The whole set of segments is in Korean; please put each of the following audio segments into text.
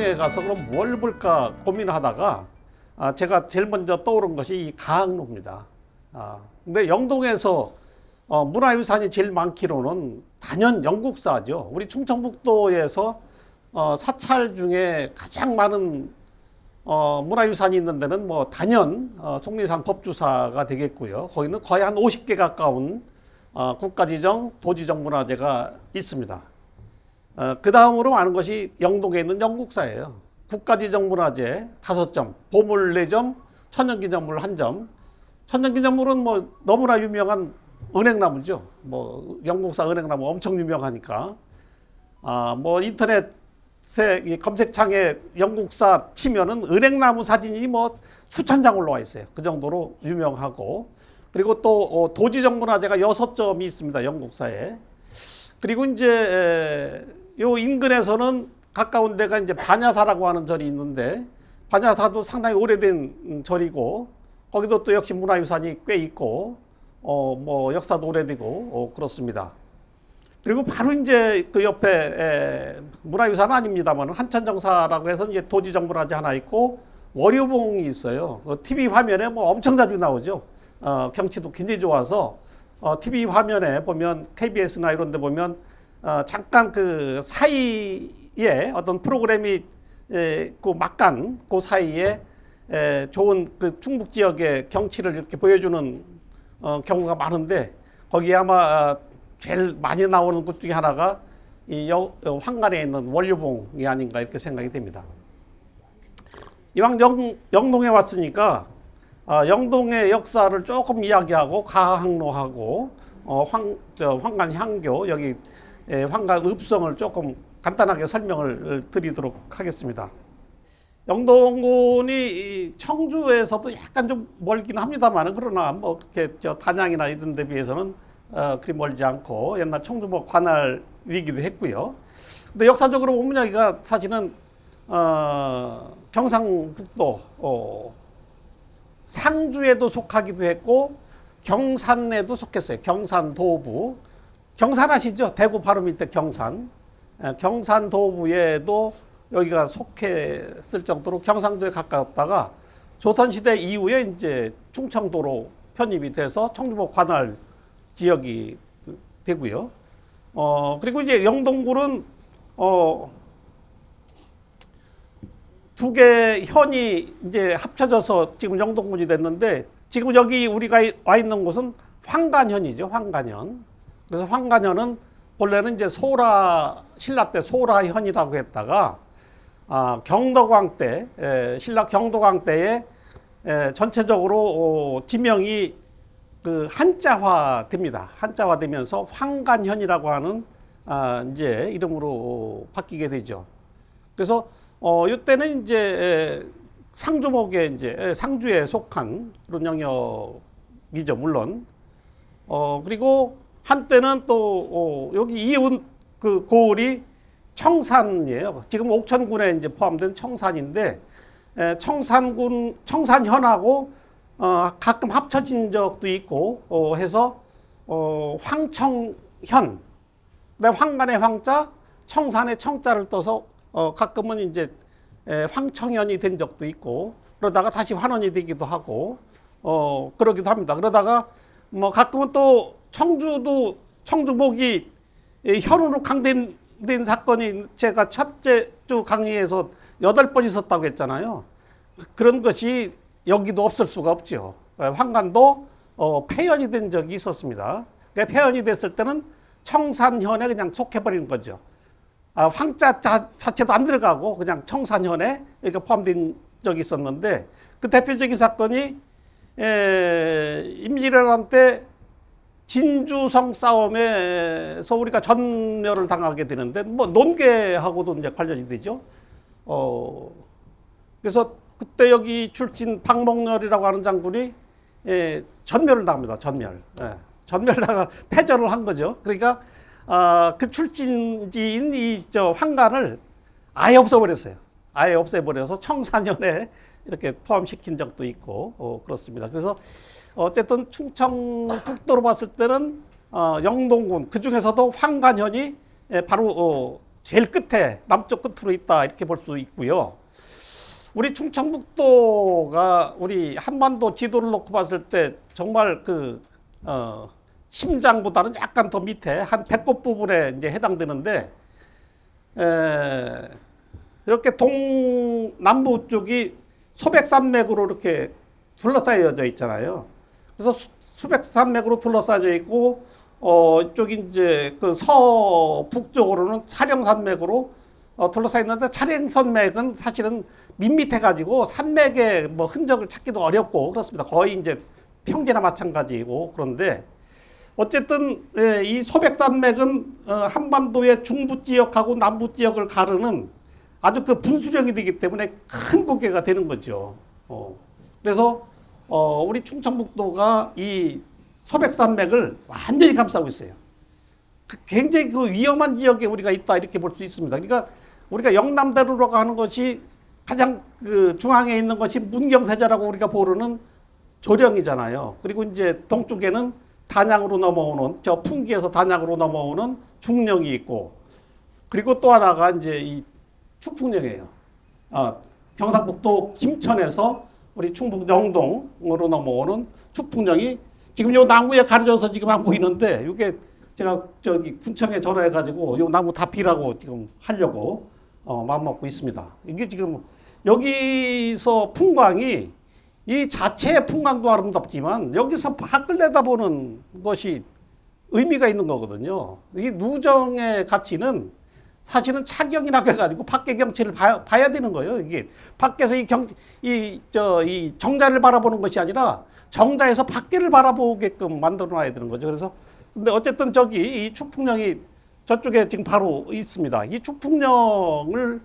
영동에 가서 그럼 뭘 볼까 고민하다가 제가 제일 먼저 떠오른 것이 이 가학로입니다. 근데 영동에서 문화유산이 제일 많기로는 단연 영국사죠. 우리 충청북도에서 사찰 중에 가장 많은 문화유산이 있는 데는 뭐 단연 속리산 법주사가 되겠고요. 거기는 거의 한 50개 가까운 국가지정, 도지정 문화재가 있습니다. 그 다음으로 많은 것이 영동에 있는 영국사예요. 국가지정 문화재 5점, 보물 4점, 천연기념물 1점. 천연기념물은 뭐 너무나 유명한 은행나무죠. 뭐 영국사 은행나무 엄청 유명하니까. 뭐 인터넷에 검색창에 영국사 치면은 은행나무 사진이 뭐 수천 장 올라와 있어요. 그 정도로 유명하고. 그리고 또 도지정 문화재가 6점이 있습니다. 영국사에. 그리고 이제 요 인근에서는 가까운 데가 이제 반야사라고 하는 절이 있는데, 반야사도 상당히 오래된 절이고, 거기도 또 역시 문화유산이 꽤 있고, 뭐 역사도 오래되고 그렇습니다. 그리고 바로 이제 그 옆에 문화유산은 아닙니다만 한천정사라고 해서 이제 도지정 문화재 하나 있고 월요봉이 있어요. TV 화면에 뭐 엄청 자주 나오죠. 경치도 굉장히 좋아서 TV 화면에 보면 KBS나 이런 데 보면 잠깐 그 사이에 어떤 프로그램이 그 막간 그 사이에 좋은 그 충북 지역의 경치를 이렇게 보여주는 경우가 많은데, 거기에 아마 제일 많이 나오는 곳 중에 하나가 이 황간에 있는 월요봉이 아닌가 이렇게 생각이 됩니다. 이왕 영동에 왔으니까 영동의 역사를 조금 이야기하고 가학로하고 황간 향교, 여기 황간 읍성을 조금 간단하게 설명을 드리도록 하겠습니다. 영동군이 청주에서도 약간 좀 멀긴 합니다만, 그러나 뭐 그렇게 단양이나 이런 데 비해서는 그리 멀지 않고 옛날 청주 뭐 관할이기도 했고요. 근데 역사적으로 보면 여기가 사실은 경상북도 상주에도 속하기도 했고 경산에도 속했어요. 경산도부. 경산 아시죠? 대구 바로 밑에 경산. 경산도부에도 여기가 속했을 정도로 경상도에 가까웠다가 조선시대 이후에 이제 충청도로 편입이 돼서 청주복 관할 지역이 되고요. 그리고 이제 영동군은 두 개 현이 이제 합쳐져서 지금 영동군이 됐는데, 지금 여기 우리가 와 있는 곳은 황간현이죠. 황간현. 그래서 황간현은 본래는 이제 신라 때 소라현이라고 했다가 경덕왕 때, 신라 경덕왕 때에 전체적으로 지명이 그 한자화 됩니다. 한자화 되면서 황간현이라고 하는 이제 이름으로 바뀌게 되죠. 그래서 이때는 이제 상주목에 이제 상주에 속한 그런 영역이죠, 물론. 그리고 한때는 또 여기 이웃 그 고을이 청산이에요. 지금 옥천군에 이제 포함된 청산인데, 청산현하고 가끔 합쳐진 적도 있고 해서 황청현. 근데 황간의 황자, 청산의 청자를 떠서 가끔은 이제 황청현이 된 적도 있고, 그러다가 다시 환원이 되기도 하고 그러기도 합니다. 그러다가 뭐 가끔은 또 청주목이 현으로 강된 사건이 제가 첫째 주 강의에서 8번 있었다고 했잖아요. 그런 것이 여기도 없을 수가 없죠. 황간도 폐연이 된 적이 있었습니다. 그러니까 폐연이 됐을 때는 청산현에 그냥 속해버리는 거죠. 황자 자체도 안 들어가고 그냥 청산현에 이렇게 포함된 적이 있었는데, 그 대표적인 사건이 임진왜란 때 진주성 싸움에서 우리가 전멸을 당하게 되는데, 뭐 논계하고도 이제 관련이 되죠. 그래서 그때 여기 출신 박목렬이라고 하는 장군이 전멸을 당합니다. 전멸당하 패전을 한 거죠. 그러니까 그 출신지인 이 황간을 아예 없애버렸어요. 아예 없애버려서 청산현에 이렇게 포함시킨 적도 있고 그렇습니다. 그래서 어쨌든 충청북도로 봤을 때는 영동군, 그 중에서도 황간현이 바로 제일 끝에 남쪽 끝으로 있다 이렇게 볼 수 있고요. 우리 충청북도가 우리 한반도 지도를 놓고 봤을 때 정말 심장보다는 약간 더 밑에 한 배꼽 부분에 이제 해당되는데 이렇게 동남부 쪽이 소백산맥으로 이렇게 둘러싸여져 있잖아요. 그래서 수백산맥으로 둘러싸여 있고 이쪽이 이제 그 서북쪽으로는 차령산맥으로 둘러싸여 있는데 차령산맥은 사실은 밋밋해 가지고 산맥의 뭐 흔적을 찾기도 어렵고 그렇습니다. 거의 이제 평지나 마찬가지고 그런데 어쨌든 이 소백산맥은 한반도의 중부 지역하고 남부 지역을 가르는 아주 그 분수령이 되기 때문에 큰 고개가 되는 거죠. 그래서 우리 충청북도가 이 소백산맥을 완전히 감싸고 있어요. 굉장히 그 위험한 지역에 우리가 있다 이렇게 볼 수 있습니다. 그러니까 우리가 영남대로로 가는 것이 가장 그 중앙에 있는 것이 문경세자라고 우리가 보르는 조령이잖아요. 그리고 이제 동쪽에는 단양으로 넘어오는 저 풍기에서 단양으로 넘어오는 중령이 있고 그리고 또 하나가 이제 이 축풍령이에요. 경상북도 김천에서 우리 충북 영동으로 넘어오는 축풍령이 지금 요 나무에 가려져서 지금 안 보이는데 이게 제가 저기 군청에 전화해가지고 요 나무 다 비라고 지금 하려고 마음 먹고 있습니다. 이게 지금 여기서 풍광이 이 자체의 풍광도 아름답지만 여기서 밖을 내다보는 것이 의미가 있는 거거든요. 이 누정의 가치는 사실은 차경이라고 해가지고 밖의 경치를 봐야 되는 거예요. 이게 밖에서 이 정자를 바라보는 것이 아니라 정자에서 밖을 바라보게끔 만들어놔야 되는 거죠. 그래서 근데 어쨌든 저기 이 축풍령이 저쪽에 지금 바로 있습니다. 이 축풍령을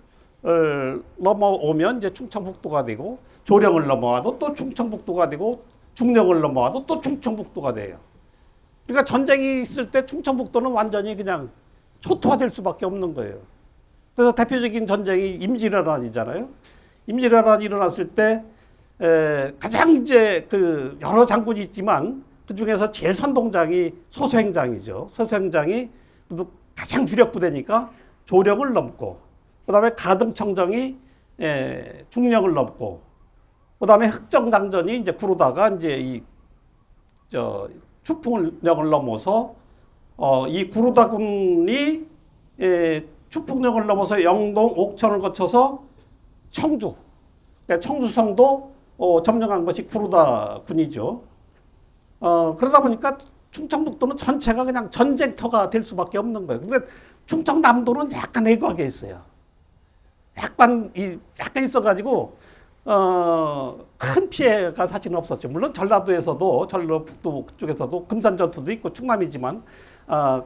넘어오면 이제 충청북도가 되고 조령을 넘어와도 또 충청북도가 되고 중령을 넘어와도 또 충청북도가 돼요. 그러니까 전쟁이 있을 때 충청북도는 완전히 그냥 초토화될 수밖에 없는 거예요. 그래서 대표적인 전쟁이 임진왜란이잖아요. 임진왜란이 일어났을 때 가장 이제 그 여러 장군이 있지만 그 중에서 제일 선동장이 소수행장이죠. 소수행장이 가장 주력 부대니까 조령을 넘고 그다음에 가등청정이 중령을 넘고 그다음에 흑정장전이 이제 구르다가 이제 축풍령을 넘어서 이 구르다군이 축풍령을 넘어서 영동, 옥천을 거쳐서 청주, 청주성도 점령한 것이 구르다군이죠. 그러다 보니까 충청북도는 전체가 그냥 전쟁터가 될 수밖에 없는 거예요. 근데 충청남도는 약간 애과게 있어요. 약간 있어가지고 큰 피해가 사실은 없었죠. 물론 전라도에서도 전라북도 그쪽에서도 금산 전투도 있고 충남이지만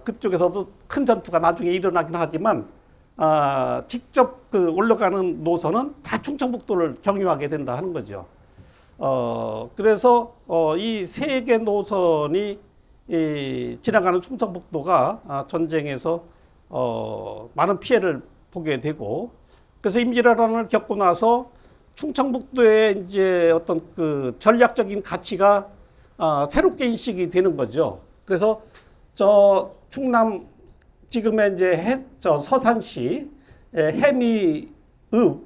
그쪽에서도 큰 전투가 나중에 일어나긴 하지만 직접 그 올라가는 노선은 다 충청북도를 경유하게 된다 하는 거죠. 그래서 이 세 개 노선이 지나가는 충청북도가 전쟁에서 많은 피해를 보게 되고 그래서 임진왜란을 겪고 나서 충청북도의 이제 어떤 그 전략적인 가치가 새롭게 인식이 되는 거죠. 그래서 저 충남 지금의 이제 서산시 해미읍에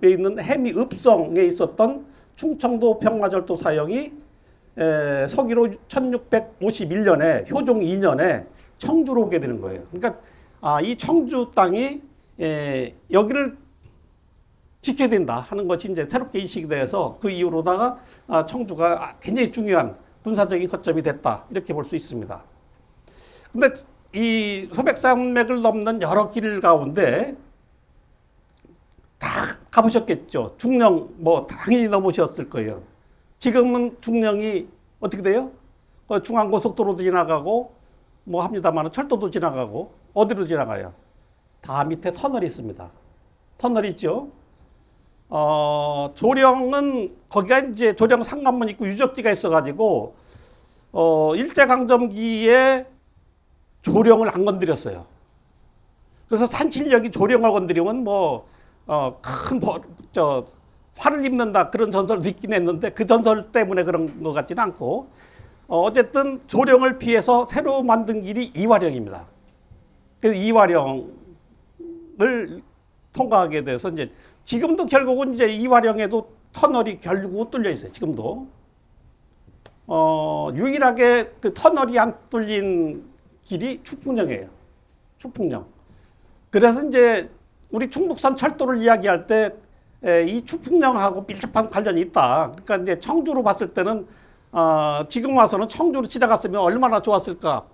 있는 해미읍성에 있었던 충청도 평화절도 사형이 서기로 1651년에 효종 2년에 청주로 오게 되는 거예요. 그러니까 이 청주 땅이 여기를 지켜야 된다 하는 것이 이제 새롭게 인식이 돼서 그 이후로다가 청주가 굉장히 중요한 군사적인 거점이 됐다 이렇게 볼 수 있습니다. 근데 이 소백산맥을 넘는 여러 길 가운데 다 가보셨겠죠. 중령 뭐 당연히 넘으셨을 거예요. 지금은 중령이 어떻게 돼요? 중앙고속도로도 지나가고 뭐 합니다만 철도도 지나가고 어디로 지나가요? 다 밑에 터널이 있습니다. 터널이 있죠. 조령은 거기가 이제 조령 상간문 있고 유적지가 있어가지고 일제강점기에 조령을 안 건드렸어요. 그래서 산신령이 조령을 건드리면 뭐 큰 화를 입는다 그런 전설도 있긴 했는데 그 전설 때문에 그런 것 같지는 않고 어쨌든 조령을 피해서 새로 만든 길이 이화령입니다. 그래서 이화령을 통과하게 돼서 이제 지금도 결국은 이제 이화령에도 터널이 결국 뚫려 있어요. 지금도. 유일하게 그 터널이 안 뚫린 길이 축풍령이에요. 축풍령. 그래서 이제 우리 중북선 철도를 이야기할 때 이 축풍령하고 밀접한 관련이 있다. 그러니까 이제 청주로 봤을 때는 지금 와서는 청주로 지나갔으면 얼마나 좋았을까.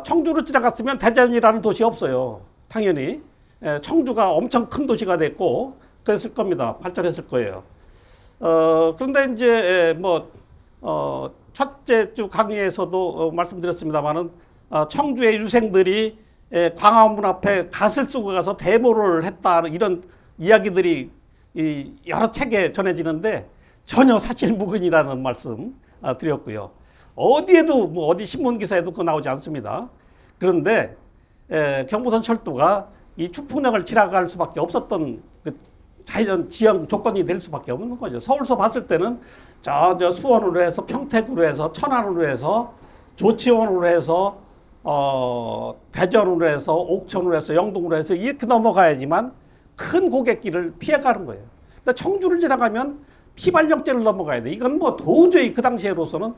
청주로 지나갔으면 대전이라는 도시 없어요. 당연히. 청주가 엄청 큰 도시가 됐고 그랬을 겁니다. 발전했을 거예요. 그런데 이제 첫째 주 강의에서도 말씀드렸습니다만은 청주의 유생들이 광화문 앞에 갓을 쓰고 가서 데모를 했다 이런 이야기들이 여러 책에 전해지는데 전혀 사실무근이라는 말씀 드렸고요. 어디에도 어디 신문 기사에도 그거 나오지 않습니다. 그런데 경부선 철도가 이 축풍령을 지나갈 수밖에 없었던 그 자연 지형 조건이 될 수밖에 없는 거죠. 서울서 봤을 때는 저 수원으로 해서 평택으로 해서 천안으로 해서 조치원으로 해서 대전으로 해서 옥천으로 해서 영동으로 해서 이렇게 넘어가야지만 큰 고갯길을 피해가는 거예요. 근데 청주를 지나가면 피발령제를 넘어가야 돼. 이건 도저히 그 당시에로서는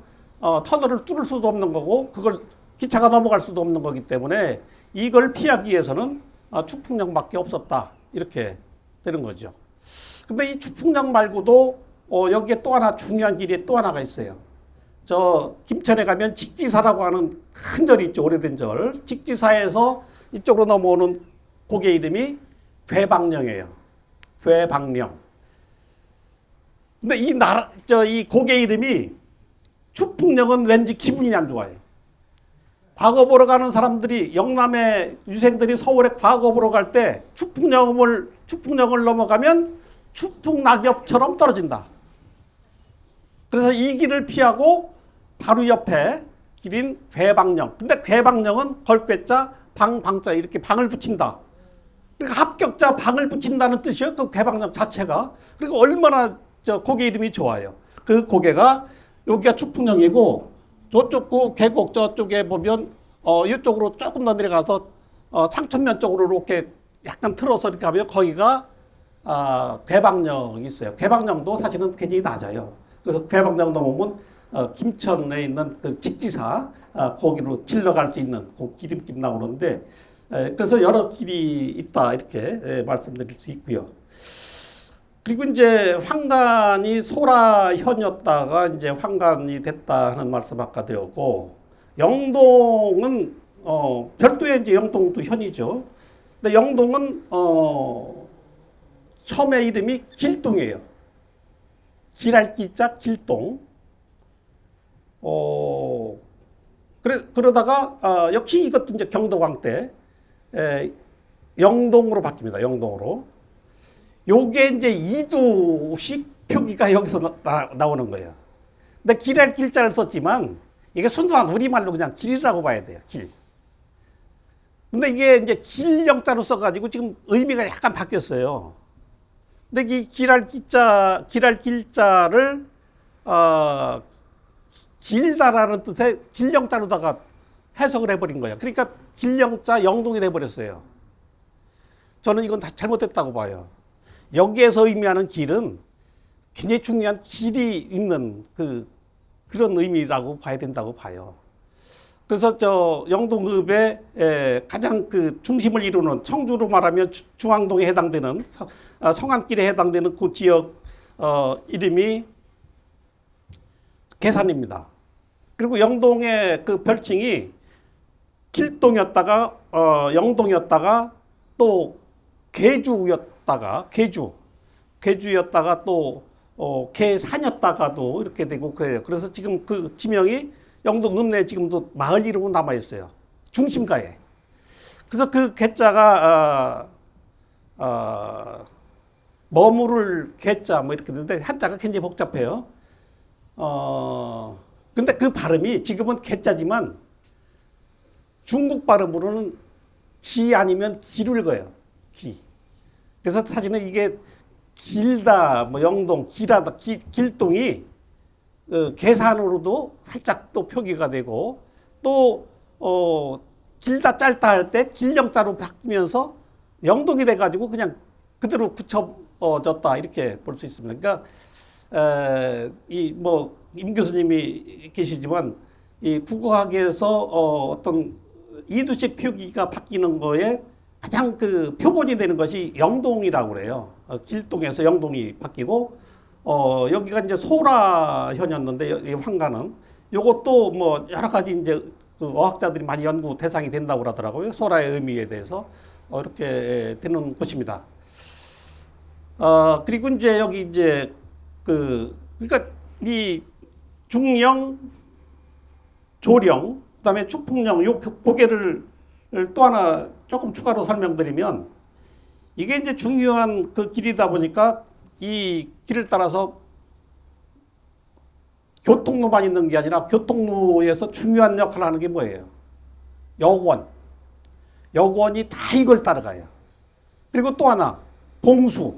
터널을 뚫을 수도 없는 거고 그걸 기차가 넘어갈 수도 없는 거기 때문에 이걸 피하기 위해서는 축풍령밖에 없었다. 이렇게 되는 거죠. 근데 이 축풍령 말고도 여기에 또 하나 중요한 길이 또 하나가 있어요. 저 김천에 가면 직지사라고 하는 큰 절이 있죠. 오래된 절. 직지사에서 이쪽으로 넘어오는 고개 이름이 괴방령이에요. 괴방령. 근데 이 고개 이름이 축풍령은 왠지 기분이 안 좋아요. 과거 보러 가는 사람들이 영남의 유생들이 서울에 과거 보러 갈 때 축풍령을 넘어가면 축풍낙엽처럼 떨어진다. 그래서 이 길을 피하고 바로 옆에 길인 괴방령. 근데 괴방령은 걸괴자, 방자 이렇게 방을 붙인다. 그러니까 합격자 방을 붙인다는 뜻이에요. 그 괴방령 자체가. 그리고 얼마나 고개 이름이 좋아요. 그 고개가 여기가 축풍령이고 저쪽 계곡 저쪽에 보면 이쪽으로 조금 더 내려가서 상천면 쪽으로 이렇게 약간 틀어서 이렇게 가면 거기가 괴방령이 있어요. 괴방령도 사실은 굉장히 낮아요. 그래서 괴방령 넘으면 김천에 있는 그 직지사 거기로 질러갈 수 있는 그 기름길 나오는데 그래서 여러 길이 있다 이렇게 말씀드릴 수 있고요. 그리고 이제 황간이 소라현이었다가 이제 황간이 됐다 하는 말씀 아까 드렸고 영동은 별도의 이제 영동도 현이죠. 근데 영동은 처음에 이름이 길동이에요. 길할 기자 길동. 그러다가 역시 이것도 이제 경도광 때 영동으로 바뀝니다. 영동으로. 요게 이제 2두씩 표기가 여기서 나오는 거예요. 근데 길할 길자를 썼지만 이게 순수한 우리말로 그냥 길이라고 봐야 돼요. 길. 근데 이게 이제 길영자로 써가지고 지금 의미가 약간 바뀌었어요. 근데 이 길할 길자를 길다라는 뜻의 길영자로다가 해석을 해버린 거예요. 그러니까 길영자 영동이 돼버렸어요. 저는 이건 다 잘못됐다고 봐요. 여기에서 의미하는 길은 굉장히 중요한 길이 있는 그런 의미라고 봐야 된다고 봐요. 그래서 영동읍의 가장 그 중심을 이루는 청주로 말하면 중앙동에 해당되는 성안길에 해당되는 그 지역 이름이 계산입니다. 그리고 영동의 그 별칭이 길동이었다가 영동이었다가 또 계주였다가 또 계산이었다가도 이렇게 되고 그래요. 그래서 지금 그 지명이 영동읍 내 지금도 마을 이름으로 남아 있어요. 중심가에. 그래서 그 계자가 머무를 계자 뭐 이렇게 되는데 한자가 굉장히 복잡해요. 근데 그 발음이 지금은 계자지만 중국 발음으로는 지 아니면 기를 거예요. 기. 그래서 사실은 이게 길다, 뭐 영동, 길하다, 길동이 계산으로도 살짝 또 표기가 되고 또 길다 짧다 할 때 길영자로 바뀌면서 영동이 돼가지고 그냥 그대로 굳혀졌다 이렇게 볼 수 있습니다. 그러니까 이 뭐 임 교수님이 계시지만 이 국어학에서 어떤 이두식 표기가 바뀌는 거에 가장 그 표본이 되는 것이 영동이라고 그래요. 길동에서 영동이 바뀌고 여기가 이제 소라현이었는데 이 황가는 요것도 뭐 여러 가지 이제 그 어학자들이 많이 연구 대상이 된다고 그러더라고요. 소라의 의미에 대해서 이렇게 되는 곳입니다. 그리고 이제 여기 이제 그러니까 이 중령, 조령, 그다음에 축풍령 요 고개를 또 하나 조금 추가로 설명드리면 이게 이제 중요한 그 길이다 보니까 이 길을 따라서 교통로만 있는 게 아니라 교통로에서 중요한 역할을 하는 게 뭐예요? 여권. 여권이 다 이걸 따라가요. 그리고 또 하나 봉수.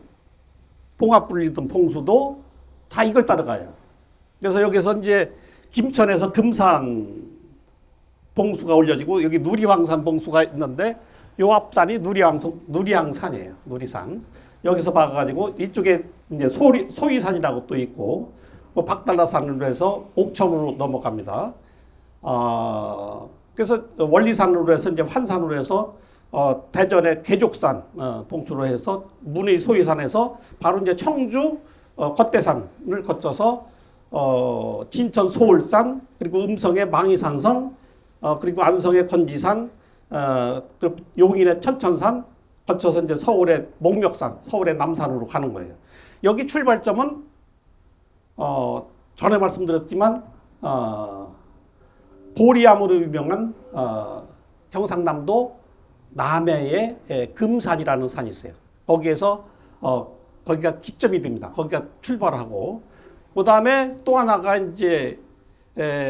봉합 불리던 봉수도 다 이걸 따라가요. 그래서 여기서 이제 김천에서 금산 봉수가 올려지고 여기 누리황산 봉수가 있는데 요 앞산이 누리항산이에요. 누리산. 여기서 봐가지고 이쪽에 이제 소위산이라고 또 있고 뭐 박달라산으로 해서 옥천으로 넘어갑니다. 그래서 원리산으로 해서 이제 환산으로 해서 대전의 계족산 봉수로 해서 문의 소위산에서 바로 이제 청주 겉대산을 거쳐서 진천 소울산 그리고 음성의 망이산성 그리고 안성의 건지산 용인의 천천산 거쳐서 이제 서울의 목멱산 서울의 남산으로 가는 거예요. 여기 출발점은 전에 말씀드렸지만 보리암으로 유명한 경상남도 남해의 금산이라는 산이 있어요. 거기에서 거기가 기점이 됩니다. 거기가 출발하고 그 다음에 또 하나가 이제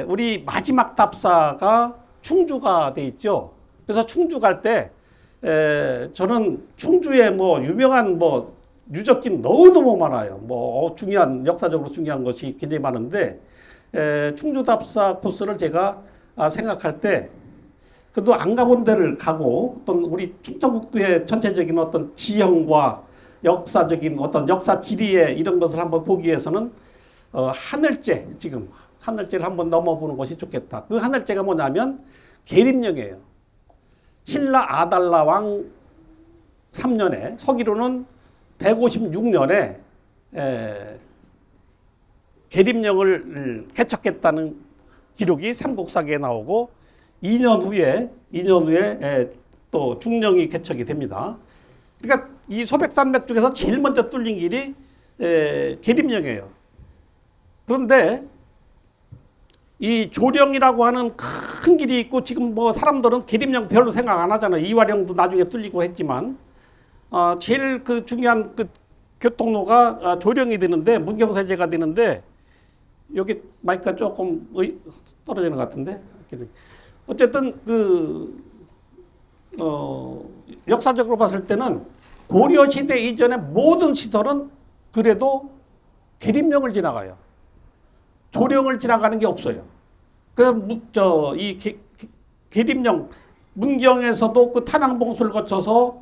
우리 마지막 답사가 충주가 돼 있죠. 그래서 충주 갈 때 저는 충주에 뭐 유명한 뭐 유적지 너무너무 많아요. 뭐 중요한 역사적으로 중요한 것이 굉장히 많은데 충주 답사 코스를 제가 생각할 때 그래도 안 가본 데를 가고 어떤 우리 충청북도의 전체적인 어떤 지형과 역사적인 어떤 역사 지리에 이런 것을 한번 보기 위해서는 하늘제 지금 하늘제를 한번 넘어보는 것이 좋겠다. 그 하늘제가 뭐냐면 계림령이에요. 신라 아달라 왕 3년에 서기로는 156년에 계림령을 개척했다는 기록이 삼국사기에 나오고 2년 후에 또 중령이 개척이 됩니다. 그러니까 이 소백산맥 중에서 제일 먼저 뚫린 길이 계림령이에요. 그런데 이 조령이라고 하는 큰 길이 있고 지금 뭐 사람들은 계림령 별로 생각 안 하잖아요. 이화령도 나중에 뚫리고 했지만 제일 그 중요한 그 교통로가 조령이 되는데 문경세제가 되는데 여기 마이크가 조금 떨어지는 것 같은데 어쨌든 역사적으로 봤을 때는 고려시대 이전의 모든 시설은 그래도 계림령을 지나가요. 조령을 지나가는 게 없어요. 이 계림령 문경에서도 그 탄항봉수를 거쳐서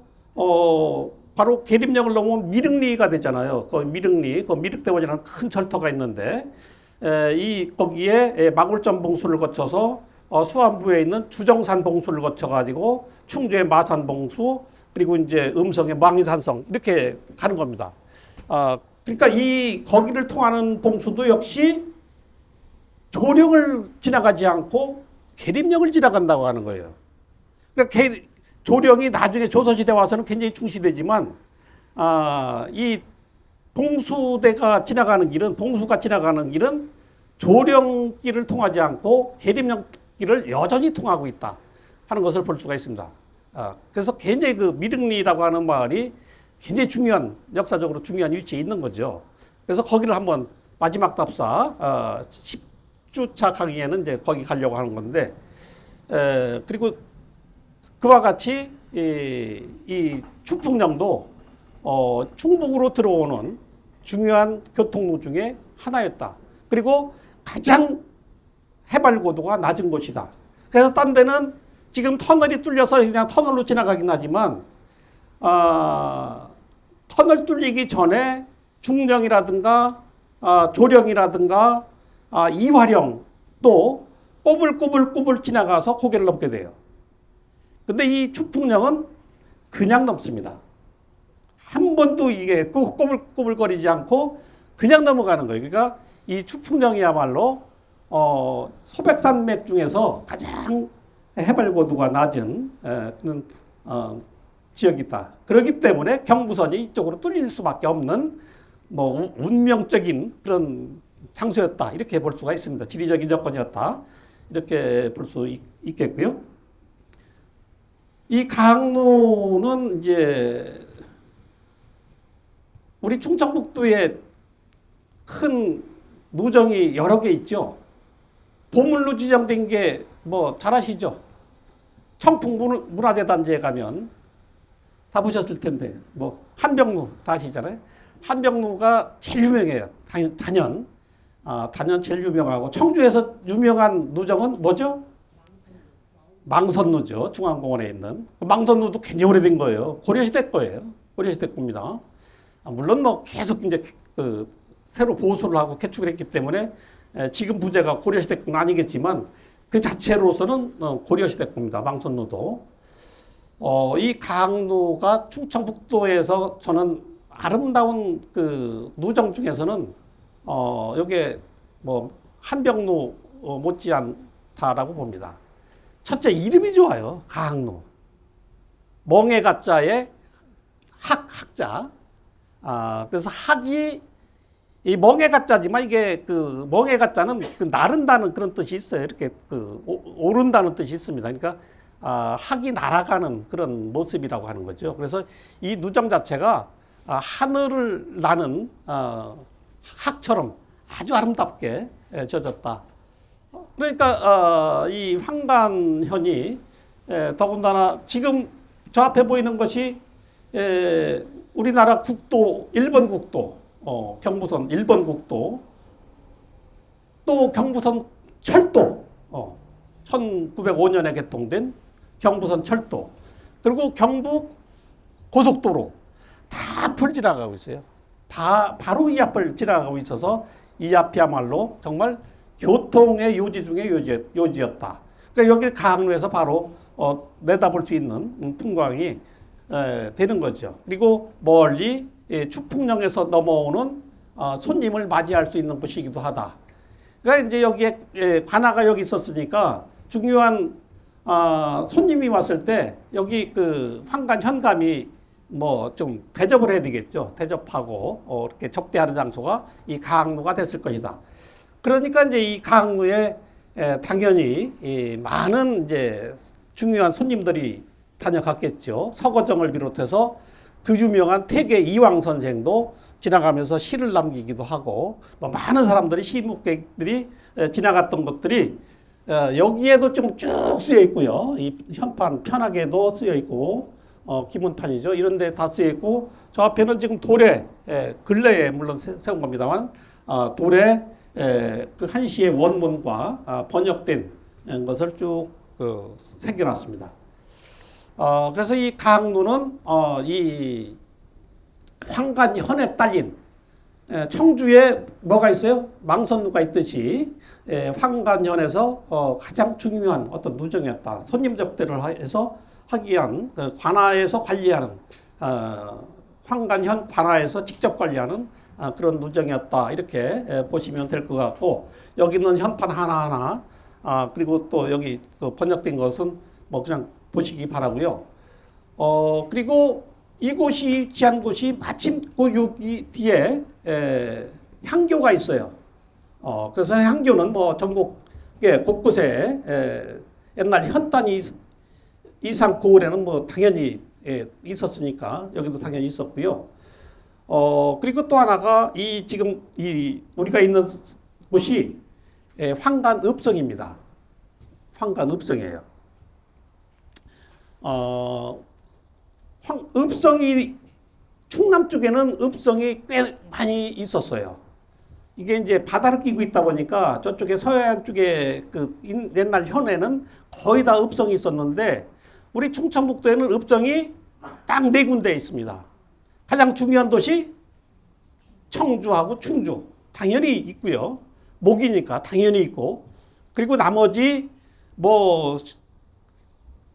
바로 계림령을 넘으면 미륵리가 되잖아요. 그 미륵대원이라는 큰 절터가 있는데 거기에 마굴점 봉수를 거쳐서 수안부에 있는 주정산 봉수를 거쳐가지고 충주의 마산 봉수 그리고 이제 음성의 망이산성 이렇게 가는 겁니다. 그러니까 거기를 통하는 봉수도 역시 조령을 지나가지 않고 계림령을 지나간다고 하는 거예요. 그러니까 조령이 나중에 조선시대 와서는 굉장히 중시되지만 이 봉수가 지나가는 길은 조령길을 통하지 않고 계림령길을 여전히 통하고 있다 하는 것을 볼 수가 있습니다. 그래서 굉장히 그 미륵리라고 하는 마을이 굉장히 역사적으로 중요한 위치에 있는 거죠. 그래서 거기를 한번 마지막 답사 10주차 강의에는 이제 거기 가려고 하는 건데 그리고 그와 같이 이 축풍령도 충북으로 들어오는 중요한 교통로 중에 하나였다. 그리고 가장 해발 고도가 낮은 곳이다. 그래서 딴 데는 지금 터널이 뚫려서 그냥 터널로 지나가긴 하지만 터널 뚫리기 전에 중령이라든가 조령이라든가 이화령 또 꼬불꼬불꼬불 지나가서 고개를 넘게 돼요. 근데 이 추풍령은 그냥 넘습니다. 한 번도 이게 꼬불꼬불거리지 않고 그냥 넘어가는 거예요. 그러니까 이 추풍령이야말로 소백산맥 중에서 가장 해발 고도가 낮은 그런 지역이다. 그렇기 때문에 경부선이 이쪽으로 뚫릴 수밖에 없는 뭐 운명적인 그런 장소였다. 이렇게 볼 수가 있습니다. 지리적인 여건이었다. 이렇게 볼 수 있겠고요. 이 강로는 이제 우리 충청북도에 큰 누정이 여러 개 있죠. 보물로 지정된 게 뭐 잘 아시죠? 청풍문화재단지에 가면 다 보셨을 텐데 뭐 한병루 다 아시잖아요. 한병루가 제일 유명해요. 단연. 단연 제일 유명하고 청주에서 유명한 누정은 뭐죠? 망선루죠. 중앙공원에 있는. 망선루도 굉장히 오래된 거예요. 고려시대 거예요. 고려시대 겁니다. 물론 뭐 계속 이제 새로 보수를 하고 개축을 했기 때문에 지금 부재가 고려시대 건 아니겠지만 그 자체로서는 고려시대 겁니다. 망선루도. 이 강로가 충청북도에서 저는 아름다운 그 누정 중에서는 요게 뭐 한병루 못지않다라고 봅니다. 첫째 이름이 좋아요. 강로. 멍에 가자에 학자. 그래서 학이 이 멍에 가자지만 이게 그 멍에 가자는 그 나른다는 그런 뜻이 있어요. 이렇게 오른다는 뜻이 있습니다. 그러니까 학이 날아가는 그런 모습이라고 하는 거죠. 그래서 이 누정 자체가 하늘을 나는 학처럼 아주 아름답게 져졌다. 그러니까 이 황간현이 더군다나 지금 저 앞에 보이는 것이 우리나라 국도 1번 국도 경부선 1번 국도 또 경부선 철도 1905년에 개통된 경부선 철도 그리고 경북 고속도로 다 앞을 지나가고 있어요. 바로 이 앞을 지나가고 있어서 이 앞이야말로 정말 교통의 요지 중에 요지였다. 그러니까 여기 강로에서 바로 내다볼 수 있는 풍광이 되는 거죠. 그리고 멀리 추풍령에서 넘어오는 손님을 맞이할 수 있는 곳이기도 하다. 그러니까 이제 여기에 관아가 여기 있었으니까 중요한 손님이 왔을 때 여기 그 황간 현감이 뭐 좀 대접을 해야 되겠죠. 대접하고 이렇게 접대하는 장소가 이 강로가 됐을 것이다. 그러니까 이제 이 강로에 당연히 많은 이제 중요한 손님들이 다녀갔겠죠. 서거정을 비롯해서 그 유명한 태계 이황 선생도 지나가면서 시를 남기기도 하고 뭐 많은 사람들이 시묵객들이 지나갔던 것들이 여기에도 좀 쭉 쓰여 있고요. 이 현판 편하게도 쓰여 있고 기문판이죠. 이런 데 다 쓰여 있고 저 앞에는 지금 돌에 근래에 물론 세운 겁니다만 돌에 그 한시의 원문과 번역된 것을 쭉 새겨놨습니다. 그래서 이 강로는 이 황간현에 딸린 청주에 뭐가 있어요? 망선루가 있듯이 황간현에서 가장 중요한 어떤 누정이었다. 손님 접대를 해서 하기 위한 관아에서 관리하는 황간현 관아에서 직접 관리하는 그런 누정이었다. 이렇게 보시면 될 것 같고 여기는 현판 하나하나 그리고 또 여기 번역된 것은 뭐 그냥 보시기 바라고요. 그리고 이곳이 위치한 곳이 마침 여기 뒤에 향교가 있어요. 그래서 향교는 뭐 전국에 곳곳에 옛날 현단이 이상 고을에는 뭐 당연히 있었으니까 여기도 당연히 있었고요. 그리고 또 하나가 이 지금 이 우리가 있는 곳이 황간읍성입니다. 황간읍성이에요. 읍성이 충남 쪽에는 읍성이 꽤 많이 있었어요. 이게 이제 바다를 끼고 있다 보니까 저쪽에 서해안 쪽에 그 옛날 현에는 거의 다 읍성이 있었는데 우리 충청북도에는 읍성이 딱 네 군데 있습니다. 가장 중요한 도시 청주하고 충주 당연히 있고요. 목이니까 당연히 있고, 그리고 나머지 뭐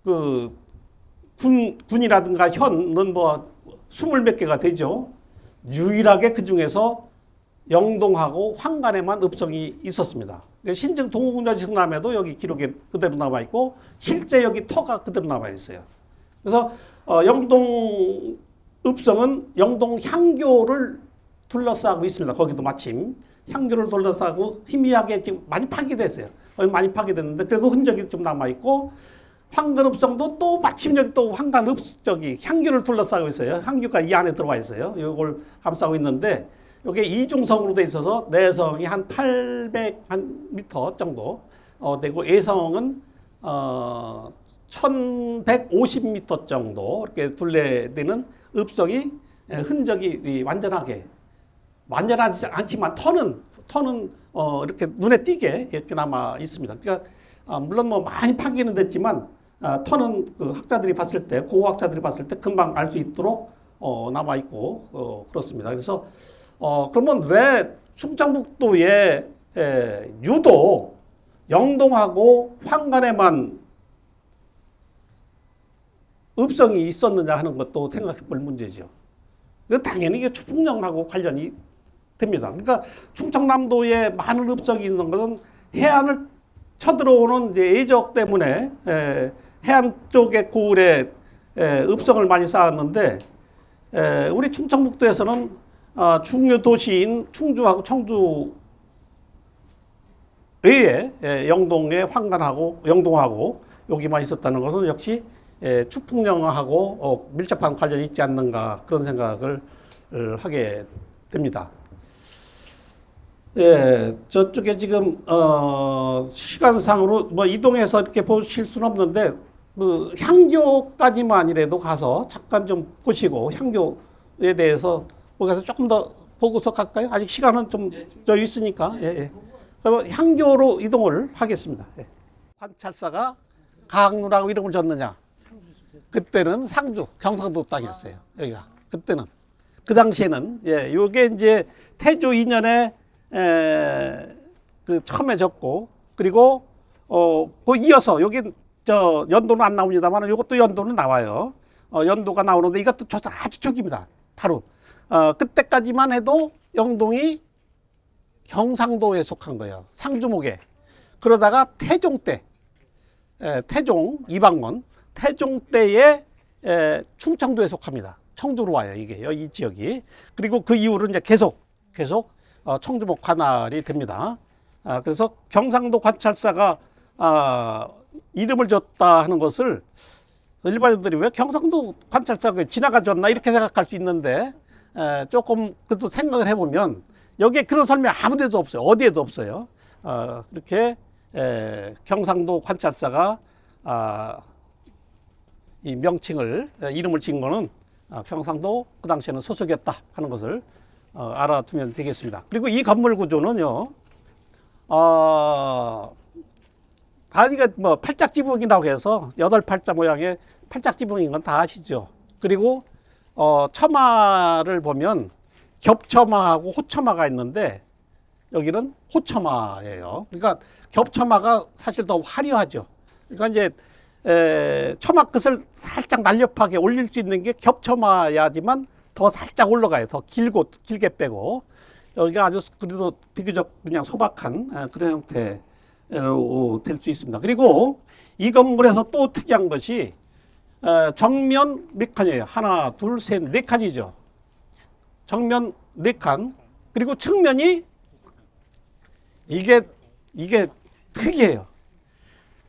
그 군이라든가 현은 뭐 20몇 개가 되죠. 유일하게 그 중에서 영동하고 황간에만 읍성이 있었습니다. 신증 동호군자 지성남에도 여기 기록에 그대로 남아 있고, 실제 여기 터가 그대로 남아 있어요. 그래서 영동 읍성은 영동 향교를 둘러싸고 있습니다. 거기도 마침 향교를 둘러싸고 희미하게 지금 많이 파괴됐어요. 많이 파괴됐는데 그래도 흔적이 좀 남아 있고, 황간읍성도 또 마침 여기 또 황간읍성이 향교를 둘러싸고 있어요. 향교가 이 안에 들어와 있어요. 이걸 감싸고 있는데, 이게 이중성으로 돼 있어서 내성이 한 800m 정도 되고, 예성은 1150m 정도 이렇게 둘레되는 읍성이 흔적이 완전하지 않지만 터는 이렇게 눈에 띄게 이렇게 남아 있습니다. 그러니까 물론 뭐 많이 파괴는 됐지만 터는 그 학자들이 봤을 때, 고고학자들이 봤을 때 금방 알 수 있도록 남아 있고 그렇습니다. 그래서 그러면 왜 충청북도에 유독 영동하고 황간에만 읍성이 있었느냐 하는 것도 생각해 볼 문제죠. 당연히 이게 추풍령하고 관련이 됩니다. 그러니까 충청남도에 많은 읍성이 있는 것은 해안을 쳐들어오는 이제 예적 때문에 해안 쪽의 고을에 읍성을 많이 쌓았는데, 우리 충청북도에서는 중요 도시인 충주하고 청주 외에 영동에 황간하고 영동하고 여기만 있었다는 것은 역시 추풍령하고 밀접한 관련이 있지 않는가, 그런 생각을 하게 됩니다. 저쪽에 지금 시간상으로 뭐 이동해서 이렇게 보실 수는 없는데, 그 향교까지만이라도 가서 잠깐 좀 보시고 향교에 대해서 거기서 조금 더 보고서 갈까요? 아직 시간은 좀 더 있으니까. 그럼 향교로 이동을 하겠습니다. 관찰사가 가학루라고 이름을 졌느냐? 그때는 상주, 경상도 땅이었어요. 여기가 그때는, 그 당시에는 요게 이제 태조 2년에 그 처음에 졌고, 그리고 그 이어서 여기 저 연도는 안 나옵니다만 이것도 연도는 나와요. 연도가 나오는데 이것도 조사 아주 초기입니다. 바로 그때까지만 해도 영동이 경상도에 속한 거예요. 상주목에. 그러다가 태종 때, 태종 이방원 태종 때에 충청도에 속합니다. 청주로 와요, 이게 이 지역이. 그리고 그 이후로 이제 계속 청주목 관할이 됩니다. 그래서 경상도 관찰사가 이름을 줬다 하는 것을 일반인들이 왜 경상도 관찰사가 지나가졌나 이렇게 생각할 수 있는데, 조금 그래도 생각을 해보면 여기에 그런 설명이 아무 데도 없어요. 어디에도 없어요. 이렇게 경상도 관찰사가 이 명칭을, 이름을 지은 거는 경상도 그 당시에는 소속이었다 하는 것을 알아두면 되겠습니다. 그리고 이 건물 구조는요, 다리가 뭐 팔짝지붕이라고 해서 8팔자 모양의 팔짝지붕인 건 다 아시죠. 그리고 처마를 보면 겹처마하고 호처마가 있는데, 여기는 호처마예요. 그러니까 겹처마가 사실 더 화려하죠. 그러니까 이제 처마 끝을 살짝 날렵하게 올릴 수 있는 게 겹처마야지만 더 살짝 올라가요. 더 길게 빼고. 여기가 아주 그래도 비교적 그냥 소박한 그런 형태로 될 수 있습니다. 그리고 이 건물에서 또 특이한 것이 정면 몇 칸이에요. 하나, 둘, 셋, 네 칸이죠. 정면 네 칸. 그리고 측면이 이게 특이해요.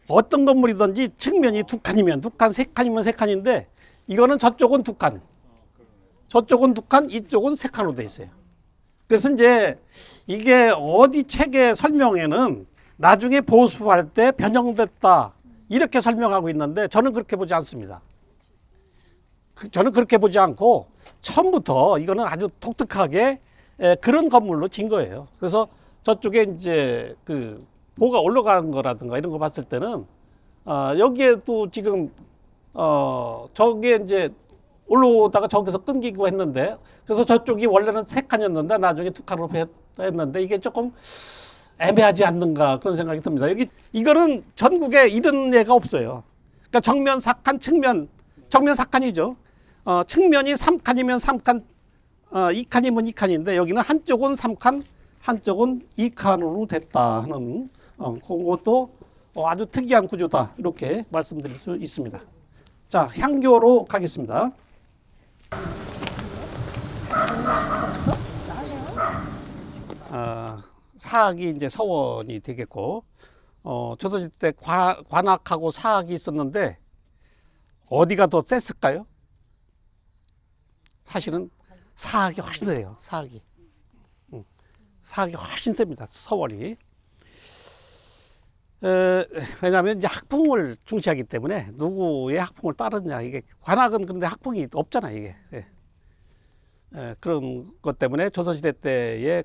어떤 건물이든지 측면이 두 칸이면 두 칸, 세 칸이면 세 칸인데, 이거는 저쪽은 두 칸, 저쪽은 두 칸, 이쪽은 세 칸으로 돼 있어요. 그래서 이제 이게 어디 책의 설명에는 나중에 보수할 때 변형됐다 이렇게 설명하고 있는데, 저는 그렇게 보지 않습니다. 저는 그렇게 보지 않고 처음부터 이거는 아주 독특하게 그런 건물로 진 거예요. 그래서 저쪽에 이제 그 보가 올라가는 거라든가 이런 거 봤을 때는 여기에 또 지금 저게 이제 올라오다가 저기서 끊기고 했는데, 그래서 저쪽이 원래는 세 칸이었는데 나중에 두 칸으로 했는데 이게 조금 애매하지 않는가 그런 생각이 듭니다. 여기 이거는 전국에 이런 예가 없어요. 그러니까 정면 4칸, 정면 4칸이죠. 측면이 3칸이면 3칸, 2칸이면 2칸인데 여기는 한쪽은 3칸, 한쪽은 2칸으로 됐다 하는 그것도 아주 특이한 구조다 이렇게 말씀드릴 수 있습니다. 자, 향교로 가겠습니다. 사학이 이제 서원이 되겠고, 조선시대 때 관악하고 사학이 있었는데 어디가 더 셌을까요? 사실은 사학이 훨씬 세요. 사학이. 사학이 훨씬 셉니다. 서원이. 왜냐하면 이제 학풍을 중시하기 때문에 누구의 학풍을 따르느냐, 이게 관악은 근데 학풍이 없잖아 이게. 그런 것 때문에 조선시대 때의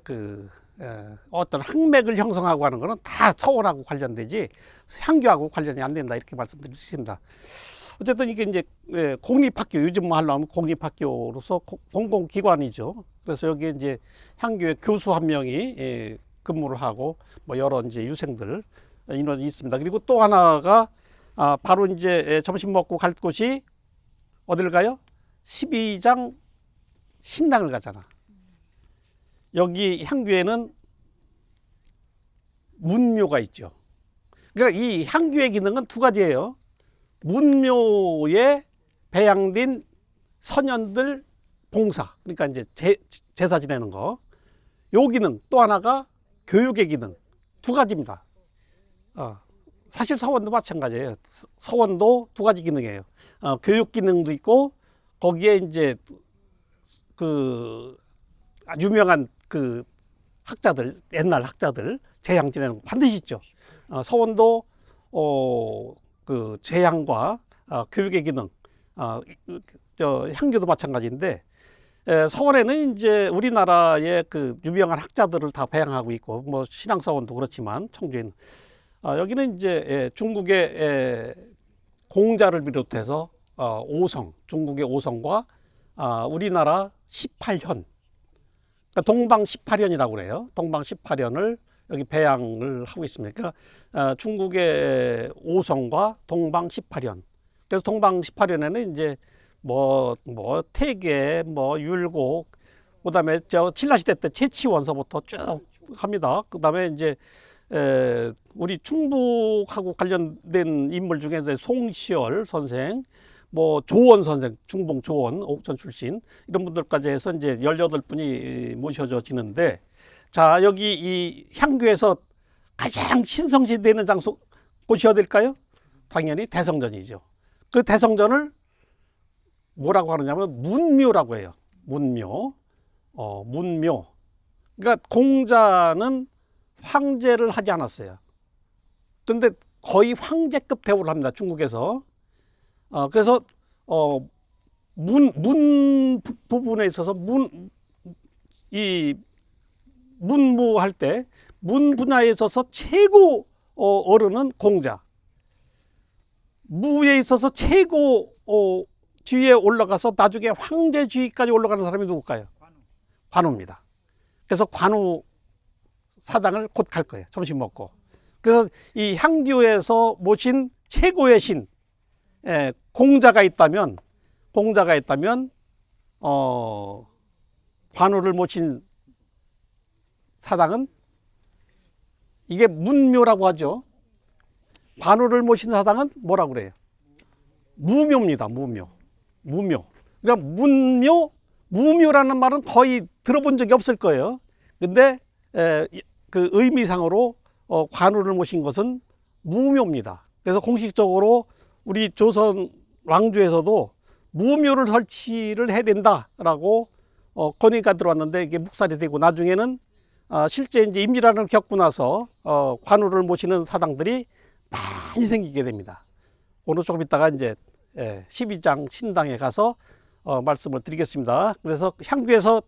어떤 학맥을 형성하고 하는 거는 다 서원하고 관련되지 향교하고 관련이 안 된다 이렇게 말씀드릴 수 있습니다. 어쨌든 이게 이제 공립학교, 요즘 말로 하면 공립학교로서 공공기관이죠. 그래서 여기 이제 향교의 교수 한 명이 근무를 하고 뭐 여러 이제 유생들 인원이 있습니다. 그리고 또 하나가 바로 이제 점심 먹고 갈 곳이 어딜 가요? 12장 신당을 가잖아. 여기 향교에는 문묘가 있죠. 그러니까 이 향교의 기능은 두 가지예요. 문묘에 배양된 선현들 봉사, 그러니까 이제 제사 지내는 거. 요 기능, 또 하나가 교육의 기능. 두 가지입니다. 사실 서원도 마찬가지예요. 서원도 두 가지 기능이에요. 교육 기능도 있고 거기에 이제 유명한 학자들, 옛날 학자들 제향 지내는 거 반드시 있죠. 서원도 제향과 교육의 기능, 향교도 마찬가지인데, 서원에는 이제 우리나라의 유명한 학자들을 다 배양하고 있고, 뭐 신앙서원도 그렇지만 청주에는 여기는 이제 중국의 공자를 비롯해서 중국의 오성과 우리나라 18현, 그러니까 동방 18현이라고 그래요. 동방 18현을 여기 배양을 하고 있습니다. 그러니까 중국의 오성과 동방 18현. 그래서 동방 18현에는 이제 뭐 태계, 율곡, 그다음에 신라시대 때 채치원서부터 쭉 합니다. 그다음에 이제 우리 충북하고 관련된 인물 중에 이제 송시열 선생, 조원 선생, 중봉 조원, 옥천 출신 이런 분들까지 해서 이제 18분이 모셔져 지는데, 자, 여기 이 향교에서 가장 신성시되는 곳이 어딜까요? 당연히 대성전이죠. 그 대성전을 뭐라고 하느냐면 문묘라고 해요. 문묘. 문묘. 그러니까 공자는 황제를 하지 않았어요. 그런데 거의 황제급 대우를 합니다. 중국에서. 그래서 문 부분에 있어서 문무할 때 문 분야에 있어서 최고 어른은 공자, 무에 있어서 최고 지위에 올라가서 나중에 황제 지위까지 올라가는 사람이 누굴까요? 관우입니다. 그래서 관우 사당을 곧 갈 거예요. 점심 먹고. 그래서 이 향교에서 모신 최고의 신, 공자가 있다면 관우를 모신 사당은 이게 문묘라고 하죠. 관우를 모신 사당은 뭐라고 그래요? 무묘입니다. 무묘. 그러니까 무묘라는 말은 거의 들어본 적이 없을 거예요. 근데 그 의미상으로 관우를 모신 것은 무묘입니다. 그래서 공식적으로 우리 조선 왕조에서도 무묘를 설치를 해야 된다라고 건의가 들어왔는데 이게 묵살이 되고, 나중에는 실제 이제 임진왜란을 겪고 나서 관우를 모시는 사당들이 많이 생기게 됩니다. 오늘 조금 있다가 이제 12장 신당에 가서 말씀을 드리겠습니다. 그래서 향교에서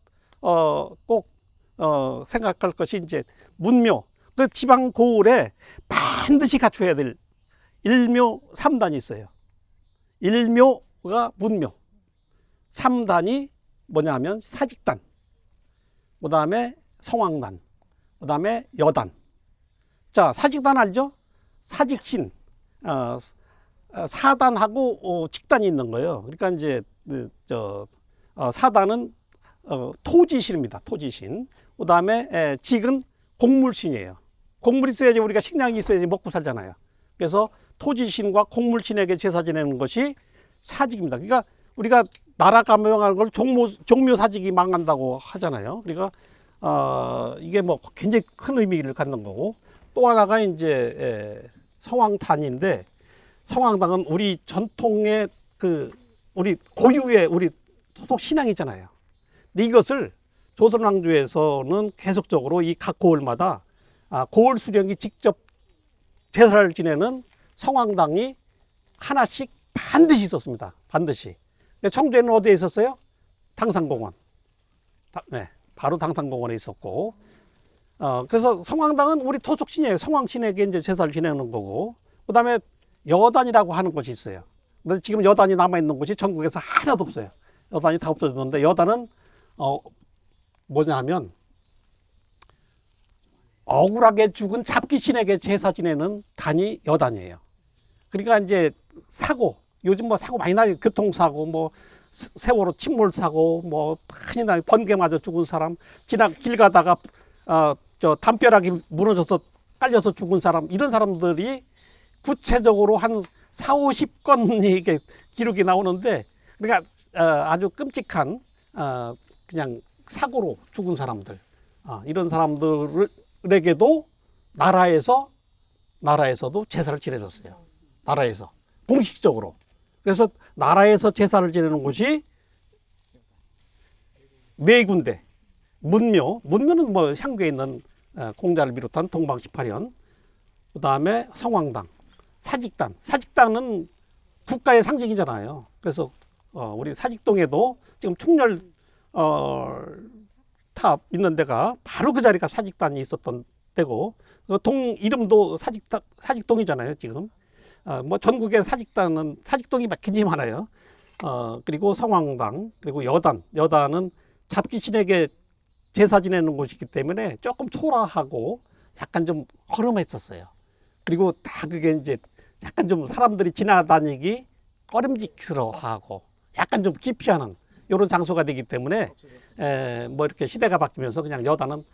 꼭 생각할 것이 이제 문묘, 그 지방 고을에 반드시 갖춰야 될 일묘 3단이 있어요. 일묘가 문묘, 3단이 뭐냐면 사직단, 그 다음에 성황단, 그 다음에 여단. 자, 사직단 알죠? 사직신, 4단하고 직단이 있는 거예요. 그러니까 이제 저 4단은 토지신입니다. 토지신. 그 다음에 직은 곡물신이에요. 곡물이 있어야지 우리가 식량이 있어야지 먹고 살잖아요. 그래서 토지신과 곡물신에게 제사 지내는 것이 사직입니다. 그러니까 우리가 나라가 명하는 걸 종묘사직이 망한다고 하잖아요. 그러니까 이게 뭐 굉장히 큰 의미를 갖는 거고, 또 하나가 이제 성황단인데, 성황당은 우리 전통의 우리 고유의 우리 토속 신앙이잖아요. 근데 이것을 조선왕조에서는 계속적으로 이 각 고을마다 고을 수령이 직접 제사를 지내는 성황당이 하나씩 반드시 있었습니다. 반드시. 청주에는 어디에 있었어요? 당산공원. 네, 바로 당산공원에 있었고, 그래서 성황당은 우리 토속신이에요. 성황신에게 이제 제사를 지내는 거고, 그 다음에 여단이라고 하는 곳이 있어요. 근데 지금 여단이 남아있는 곳이 전국에서 하나도 없어요. 여단이 다 없어졌는데, 여단은 뭐냐면 억울하게 죽은 잡귀신에게 제사 지내는 단이 여단이에요. 그러니까 이제 사고, 요즘 뭐 사고 많이 나요. 교통사고, 뭐 세월호 침몰사고, 뭐 많이 나요. 번개 맞아 죽은 사람, 길 가다가 저 담벼락이 무너져서 깔려서 죽은 사람, 이런 사람들이 구체적으로 한 4, 50건이 이게 기록이 나오는데, 그러니까 아주 끔찍한 그냥 사고로 죽은 사람들, 이런 사람들에게도 나라에서도 제사를 지내줬어요. 나라에서 공식적으로. 그래서 나라에서 제사를 지내는 곳이 네 군데. 문묘는 뭐 향교에 있는 공자를 비롯한 동방 18현, 그 다음에 성황당, 사직단은 국가의 상징이잖아요. 그래서 우리 사직동에도 지금 충렬 탑 있는 데가 바로 그 자리가 사직단이 있었던 데고, 동 이름도 사직동이잖아요. 지금 뭐 전국의 사직동이 굉장히 많아요. 그리고 성황당, 그리고 여단은 잡귀신에게 제사 지내는 곳이기 때문에 조금 초라하고 약간 좀 허름했었어요. 그리고 다 그게 이제 약간 좀 사람들이 지나다니기 꺼림직스러워하고 약간 좀 기피하는 이런 장소가 되기 때문에 뭐 이렇게 시대가 바뀌면서 그냥 여단은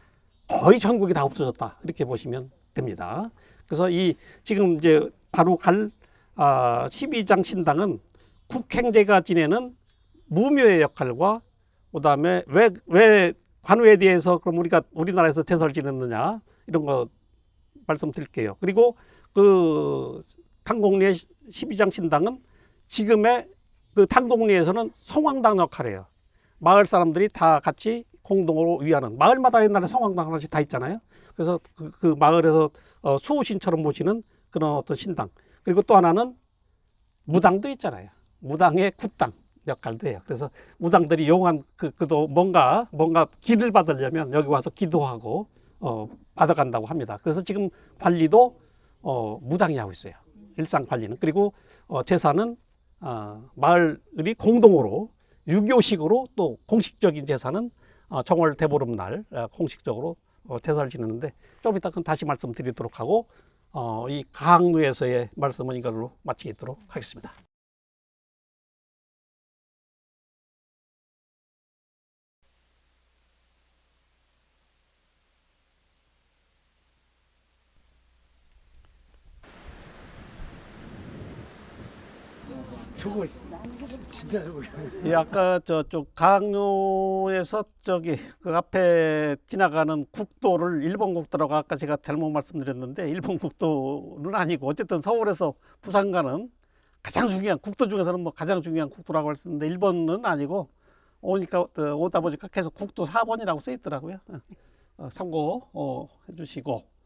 거의 전국이 다 없어졌다, 이렇게 보시면 됩니다. 그래서 지금 이제 바로 갈 12장 신당은 국행제가 지내는 무묘의 역할과, 그 다음에 왜 관우에 대해서 그럼 우리나라에서 제사를 지냈느냐, 이런 거 말씀드릴게요. 그리고 그 당곡리의 12장 신당은 지금의 그 당곡리에서는 성황당 역할이에요. 마을 사람들이 다 같이 공동으로 위하는, 마을마다 옛날에 성황당 하나씩 다 있잖아요. 그래서 그 마을에서 수호신처럼 모시는 그런 어떤 신당. 그리고 또 하나는 무당도 있잖아요. 무당의 굿당 역할도 해요. 그래서 무당들이 용한 그도 뭔가 길을 받으려면 여기 와서 기도하고 받아간다고 합니다. 그래서 지금 관리도 무당이 하고 있어요. 일상 관리는. 그리고 제사는 마을이 공동으로 유교식으로, 또 공식적인 제사는 정월 대보름날 공식적으로 제사를 지내는데, 좀 이따 다시 말씀드리도록 하고, 이 가학루에서의 말씀은 이걸로 마치도록 하겠습니다. 저거 진짜 저거. 이 아까 저쪽 가학로에서 그 앞에 지나가는 국도를 일본 국도라고 아까 제가 잘못 말씀드렸는데, 일본 국도는 아니고 어쨌든 서울에서 부산 가는 가장 중요한 국도 중에서는 뭐 가장 중요한 국도라고 할 수 있는데, 일본은 아니고 오다 보니까 계속 국도 4번이라고 써 있더라고요. 참고 해주시고,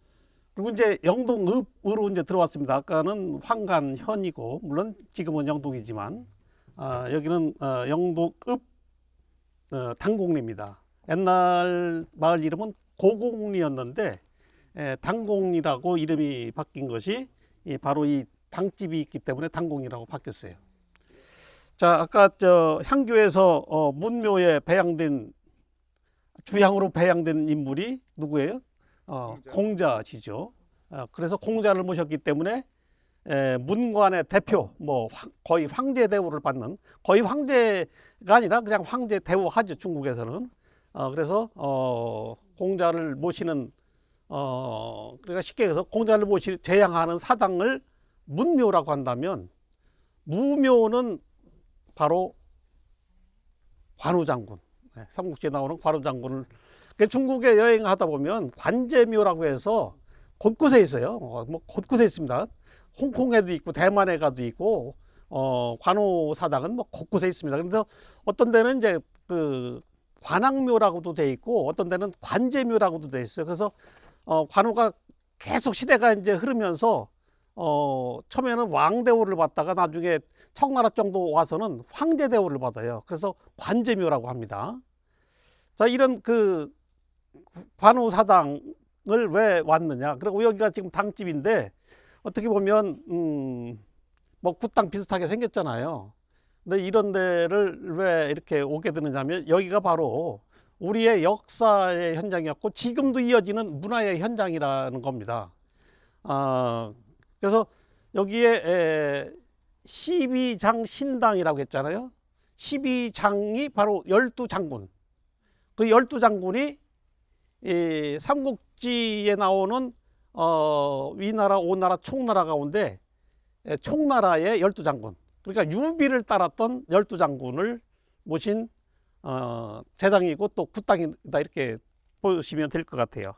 그리고 이제 영동읍으로 이제 들어왔습니다. 아까는 황간현이고, 물론 지금은 영동이지만, 여기는 영동읍 당곡리입니다. 옛날 마을 이름은 고곡리였는데 당곡리라고 이름이 바뀐 것이 바로 이 당집이 있기 때문에 당곡리라고 바뀌었어요. 자, 아까 저 향교에서 문묘에 배양된 주향으로 배양된 인물이 누구예요? 공자시죠. 그래서 공자를 모셨기 때문에 문관의 대표, 뭐 거의 황제 대우를 받는, 거의 황제가 아니라 그냥 황제 대우 하죠, 중국에서는. 그래서 공자를 모시는 그러니까 쉽게 해서 공자를 제양하는 사당을 문묘라고 한다면, 무묘는 바로 관우장군, 삼국지에 나오는 관우장군을, 중국에 여행하다 보면 관제묘라고 해서 곳곳에 있어요. 뭐 곳곳에 있습니다. 홍콩에도 있고 대만에 가도 있고 관우 사당은 뭐 곳곳에 있습니다. 그래서 어떤 데는 이제 그 관악묘라고도 돼 있고 어떤 데는 관제묘라고도 돼 있어요. 그래서 관우가 계속 시대가 이제 흐르면서 처음에는 왕대우를 받다가 나중에 청나라 정도 와서는 황제대우를 받아요. 그래서 관제묘라고 합니다. 자, 이런 그 관우 사당을 왜 왔느냐? 그리고 여기가 지금 당집인데 어떻게 보면 뭐 굿당 비슷하게 생겼잖아요. 근데 이런 데를 왜 이렇게 오게 되느냐면 여기가 바로 우리의 역사의 현장이었고 지금도 이어지는 문화의 현장이라는 겁니다. 그래서 여기에 12장 신당이라고 했잖아요. 12장이 바로 12장군. 그 12장군이 삼국지에 나오는 위나라, 오나라, 총나라 가운데 총나라의 12장군. 그러니까 유비를 따랐던 12장군을 모신 제당이고 또 굿당이다, 이렇게 보시면 될 것 같아요.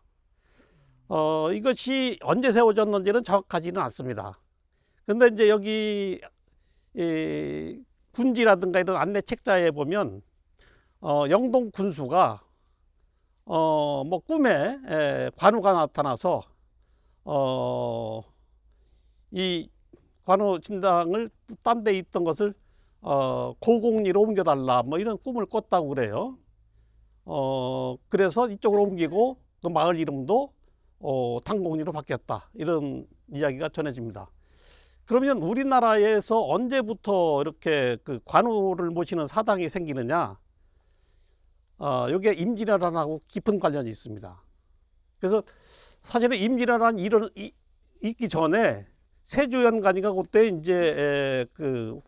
이것이 언제 세워졌는지는 정확하지는 않습니다. 근데 이제 여기 군지라든가 이런 안내 책자에 보면 영동 군수가 뭐 꿈에 관우가 나타나서 이 관우 신당을 딴 데 있던 것을 고공리로 옮겨달라, 뭐 이런 꿈을 꿨다고 그래요. 그래서 이쪽으로 옮기고 그 마을 이름도 당공리로 바뀌었다, 이런 이야기가 전해집니다. 그러면 우리나라에서 언제부터 이렇게 그 관우를 모시는 사당이 생기느냐? 이게 임진왜란하고 깊은 관련이 있습니다. 그래서 사실은 임진왜란이 있기 전에 세조연간인가 그때 이제 그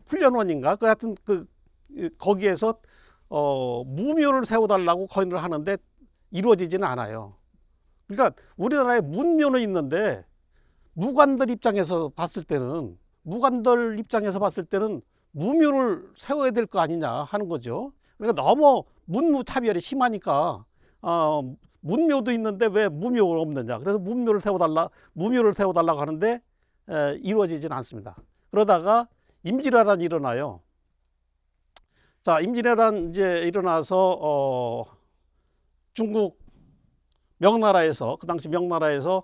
훈련원인가 그 하여튼 거기에서 무묘를 세워달라고 건의를 하는데 이루어지지는 않아요. 그러니까 우리나라에 문묘는 있는데 무관들 입장에서 봤을 때는 무묘를 세워야 될 거 아니냐 하는 거죠. 그러니까 너무 문무 차별이 심하니까 문묘도 있는데 왜 무묘가 없느냐. 그래서 무묘를 세워달라고 하는데 이루어지지는 않습니다. 그러다가 임진왜란이 일어나요. 자, 임진왜란 이제 일어나서 중국 명나라에서, 그 당시 명나라에서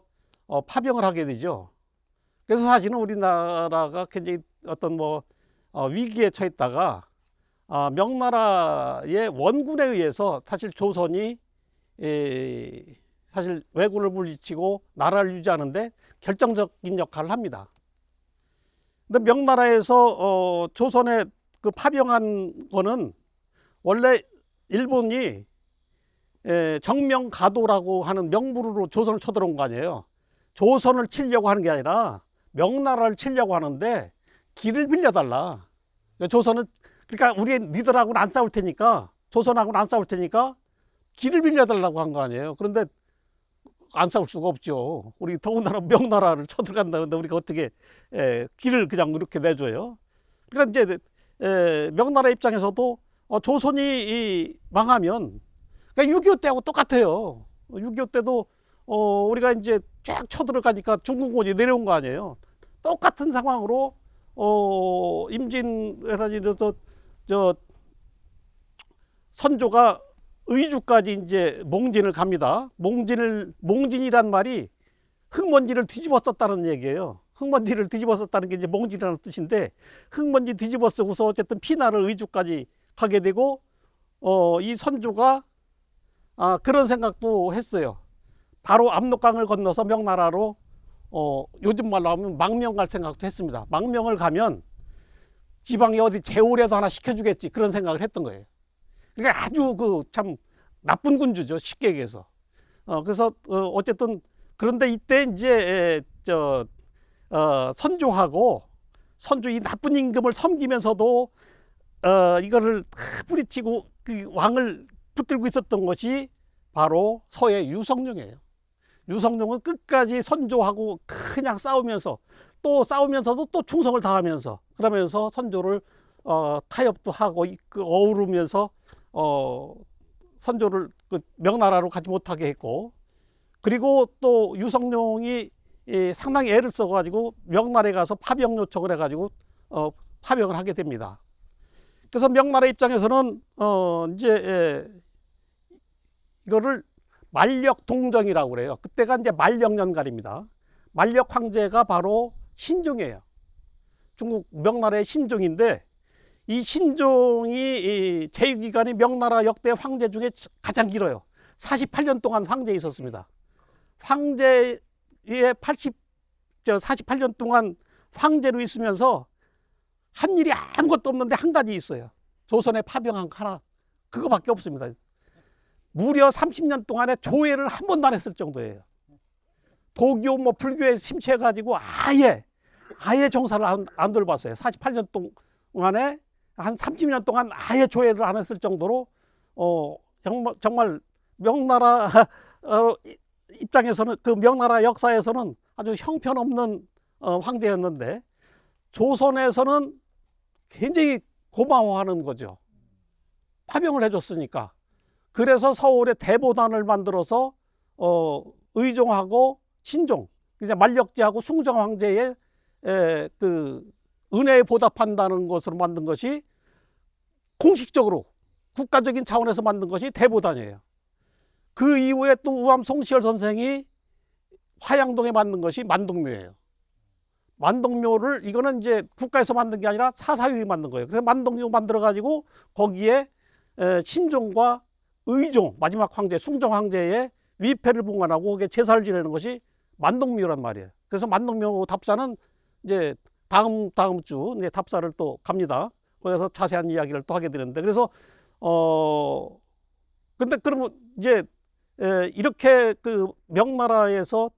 파병을 하게 되죠. 그래서 사실은 우리나라가 굉장히 어떤 위기에 처했다가 명나라의 원군에 의해서 사실 조선이 사실 왜군을 물리치고 나라를 유지하는데 결정적인 역할을 합니다. 근데 명나라에서 조선에 그 파병한 거는 원래 일본이 정명가도라고 하는 명부로 조선을 쳐들어온 거 아니에요. 조선을 치려고 하는 게 아니라 명나라를 치려고 하는데 길을 빌려달라. 조선은, 그러니까 우리 니들하고는 안 싸울 테니까, 조선하고는 안 싸울 테니까 길을 빌려달라고 한 거 아니에요. 그런데 안 싸울 수가 없죠. 우리 더군다나 명나라를 쳐들어간다는데 우리가 어떻게 길을 그냥 이렇게 내줘요. 그러니까 이제 명나라 입장에서도 조선이 망하면, 그러니까 6.25 때하고 똑같아요. 6.25 때도 우리가 이제 쫙 쳐들어가니까 중국군이 내려온 거 아니에요. 똑같은 상황으로 임진왜란이 일어서 선조가 의주까지 이제 몽진을 갑니다. 몽진이란 말이 흙먼지를 뒤집어 썼다는 얘기예요. 흙먼지를 뒤집어 썼다는 게 이제 몽진이라는 뜻인데, 흙먼지 뒤집어 쓰고서 어쨌든 피나를 의주까지 가게 되고, 이 선조가 그런 생각도 했어요. 바로 압록강을 건너서 명나라로 요즘 말로 하면 망명 갈 생각도 했습니다. 망명을 가면 지방에 어디 제오라도 하나 시켜주겠지 그런 생각을 했던 거예요. 그러니까 아주 그 참 나쁜 군주죠, 쉽게 얘기해서. 그래서 어쨌든 그런데 이때 이제 선조하고 선조 이 나쁜 임금을 섬기면서도 이거를 다 뿌리치고 그 왕을 붙들고 있었던 것이 바로 서해 유성룡이에요. 유성룡은 끝까지 선조하고 그냥 싸우면서 또 싸우면서도 또 충성을 다하면서 그러면서 선조를 타협도 하고 어우르면서 선조를 그 명나라로 가지 못하게 했고, 그리고 또 유성룡이 상당히 애를 써가지고 명나라에 가서 파병 요청을 해가지고 파병을 하게 됩니다. 그래서 명나라 입장에서는 이제 이거를 만력 동정이라고 그래요. 그때가 이제 만력년간입니다. 만력 황제가 바로 신종이에요. 중국 명나라의 신종인데, 이 신종이 재위기간이 명나라 역대 황제 중에 가장 길어요. 48년 동안 황제에 있었습니다. 황제의 48년 동안 황제로 있으면서 한 일이 아무것도 없는데 한 가지 있어요. 조선에 파병한 하나, 그거밖에 없습니다. 무려 30년 동안에 조회를 한 번도 안 했을 정도예요. 도교 뭐 불교에 심취해가지고 아예 정사를 안 돌봤어요. 48년 동안에 한 30년 동안 아예 조회를 안 했을 정도로 정말 명나라 입장에서는, 그 명나라 역사에서는 아주 형편없는 황제였는데, 조선에서는 굉장히 고마워하는 거죠. 파병을 해줬으니까. 그래서 서울에 대보단을 만들어서 의종하고 신종, 이제 만력제하고 숭정 황제의 그 은혜에 보답한다는 것으로 만든 것이, 공식적으로 국가적인 차원에서 만든 것이 대보단이에요. 그 이후에 또 우암 송시열 선생이 화양동에 만든 것이 만동묘예요. 만동묘를, 이거는 이제 국가에서 만든 게 아니라 사사유이 만든 거예요. 그래서 만동묘 만들어 가지고 거기에 신종과 의종, 마지막 황제 숭정 황제의 위패를 봉안하고 거기에 제사를 지내는 것이 만동묘란 말이에요. 그래서 만동묘 답사는 이제 다음 주 이제 답사를 또 갑니다. 거기서 자세한 이야기를 또 하게 되는데, 그래서 근데 그러면 이제 이렇게 그 명나라에서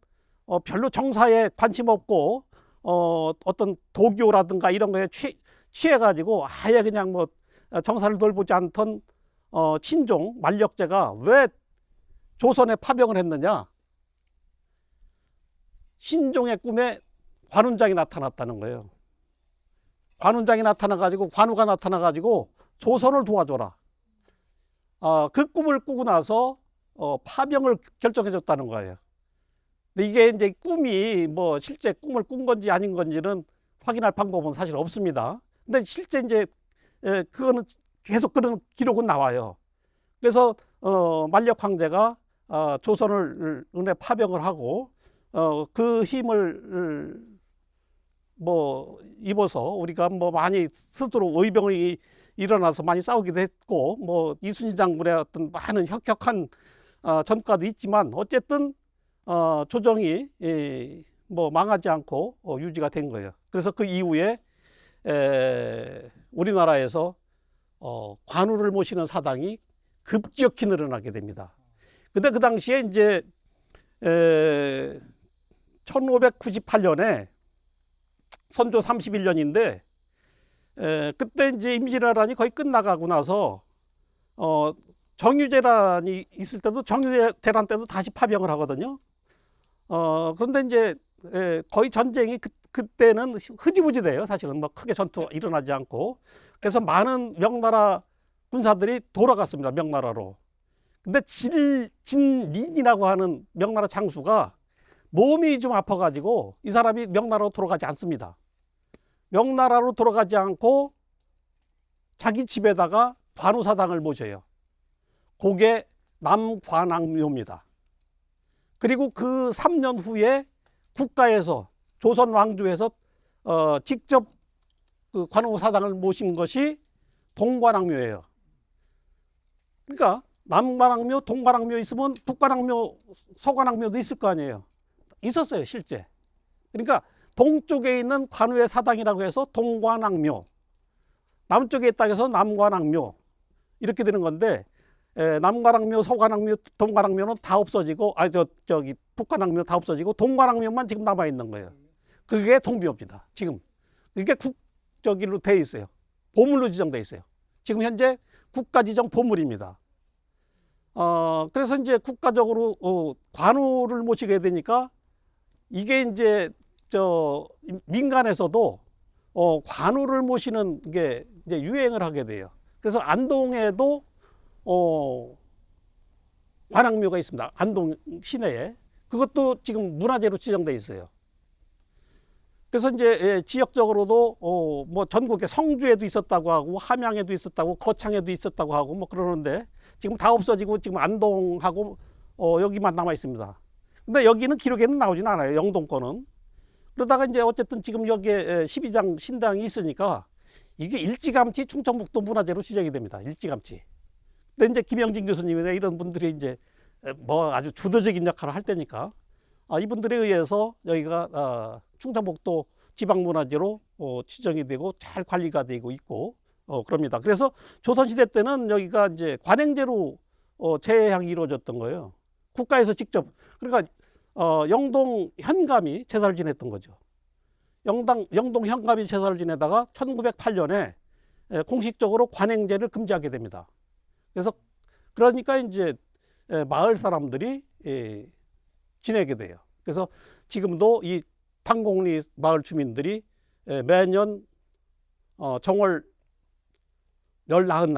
별로 정사에 관심 없고 어떤 도교라든가 이런 거에 취해가지고 아예 그냥 뭐 정사를 돌보지 않던 신종 만력제가 왜 조선에 파병을 했느냐? 신종의 꿈에 관운장이 나타났다는 거예요. 관운장이 나타나가지고, 관우가 나타나가지고 조선을 도와줘라. 그 꿈을 꾸고 나서 파병을 결정해줬다는 거예요. 근데 이게 이제 꿈이 뭐 실제 꿈을 꾼 건지 아닌 건지는 확인할 방법은 사실 없습니다. 근데 실제 이제 그거는 계속 그런 기록은 나와요. 그래서 만력 황제가 조선을 은혜 파병을 하고 그 힘을 뭐 입어서 우리가 뭐 많이 스스로 의병이 일어나서 많이 싸우기도 했고, 뭐 이순신 장군의 어떤 많은 혁혁한 전과도 있지만, 어쨌든 조정이 뭐 망하지 않고 유지가 된 거예요. 그래서 그 이후에 우리나라에서 관우를 모시는 사당이 급격히 늘어나게 됩니다. 근데 그 당시에 이제 1598년에 선조 31년인데 그때 이제 임진왜란이 거의 끝나가고 나서 정유재란이 있을 때도, 정유재란 때도 다시 파병을 하거든요. 그런데 이제 거의 전쟁이 그때는 흐지부지 돼요. 사실은 뭐 크게 전투가 일어나지 않고. 그래서 많은 명나라 군사들이 돌아갔습니다. 명나라로. 근데 진린이라고 하는 명나라 장수가 몸이 좀 아파가지고 이 사람이 명나라로 돌아가지 않습니다. 명나라로 돌아가지 않고 자기 집에다가 관우사당을 모셔요. 그게 남관왕묘입니다. 그리고 그 3년 후에 국가에서, 조선 왕조에서 직접 그 관우사당을 모신 것이 동관왕묘예요. 그러니까 남관왕묘, 동관왕묘 있으면 북관왕묘, 서관왕묘도 있을 거 아니에요. 있었어요, 실제. 그러니까 동쪽에 있는 관우의 사당이라고 해서 동관왕묘, 남쪽에 있다 해서 남관악묘 이렇게 되는 건데 남관악묘, 서관악묘, 동관악묘는 다 없어지고 저기 북관악묘 다 없어지고 동관악묘만 지금 남아 있는 거예요. 그게 동묘입니다. 지금 이게 저기로 돼 있어요. 보물로 지정돼 있어요. 지금 현재 국가지정 보물입니다. 그래서 이제 국가적으로 관우를 모시게 되니까 이게 이제 민간에서도 관우를 모시는 게 이제 유행을 하게 돼요. 그래서 안동에도 관악묘가 있습니다. 안동 시내에. 그것도 지금 문화재로 지정돼 있어요. 그래서 이제 지역적으로도 뭐 전국에 성주에도 있었다고 하고 함양에도 있었다고 거창에도 있었다고 하고 뭐 그러는데 지금 다 없어지고 지금 안동하고 여기만 남아 있습니다. 근데 여기는 기록에는 나오진 않아요. 영동권은. 그러다가 이제 어쨌든 지금 여기에 12장 신당이 있으니까 이게 일찌감치 충청북도 문화재로 지정이 됩니다. 일찌감치. 근데 이제 김영진 교수님이나 이런 분들이 이제 뭐 아주 주도적인 역할을 할 때니까 이분들에 의해서 여기가 충청북도 지방문화재로 지정이 되고 잘 관리가 되고 있고 그럽니다. 그래서 조선시대 때는 여기가 이제 관행제로 제향이 이루어졌던 거예요. 국가에서 직접. 그러니까 영동 현감이 제사를 지냈던 거죠. 영동 현감이 제사를 지내다가 1908년에 공식적으로 관행제를 금지하게 됩니다. 그래서 그러니까 이제 마을 사람들이 지내게 돼요. 그래서 지금도 이 판곡리 마을 주민들이 매년 정월 열나흔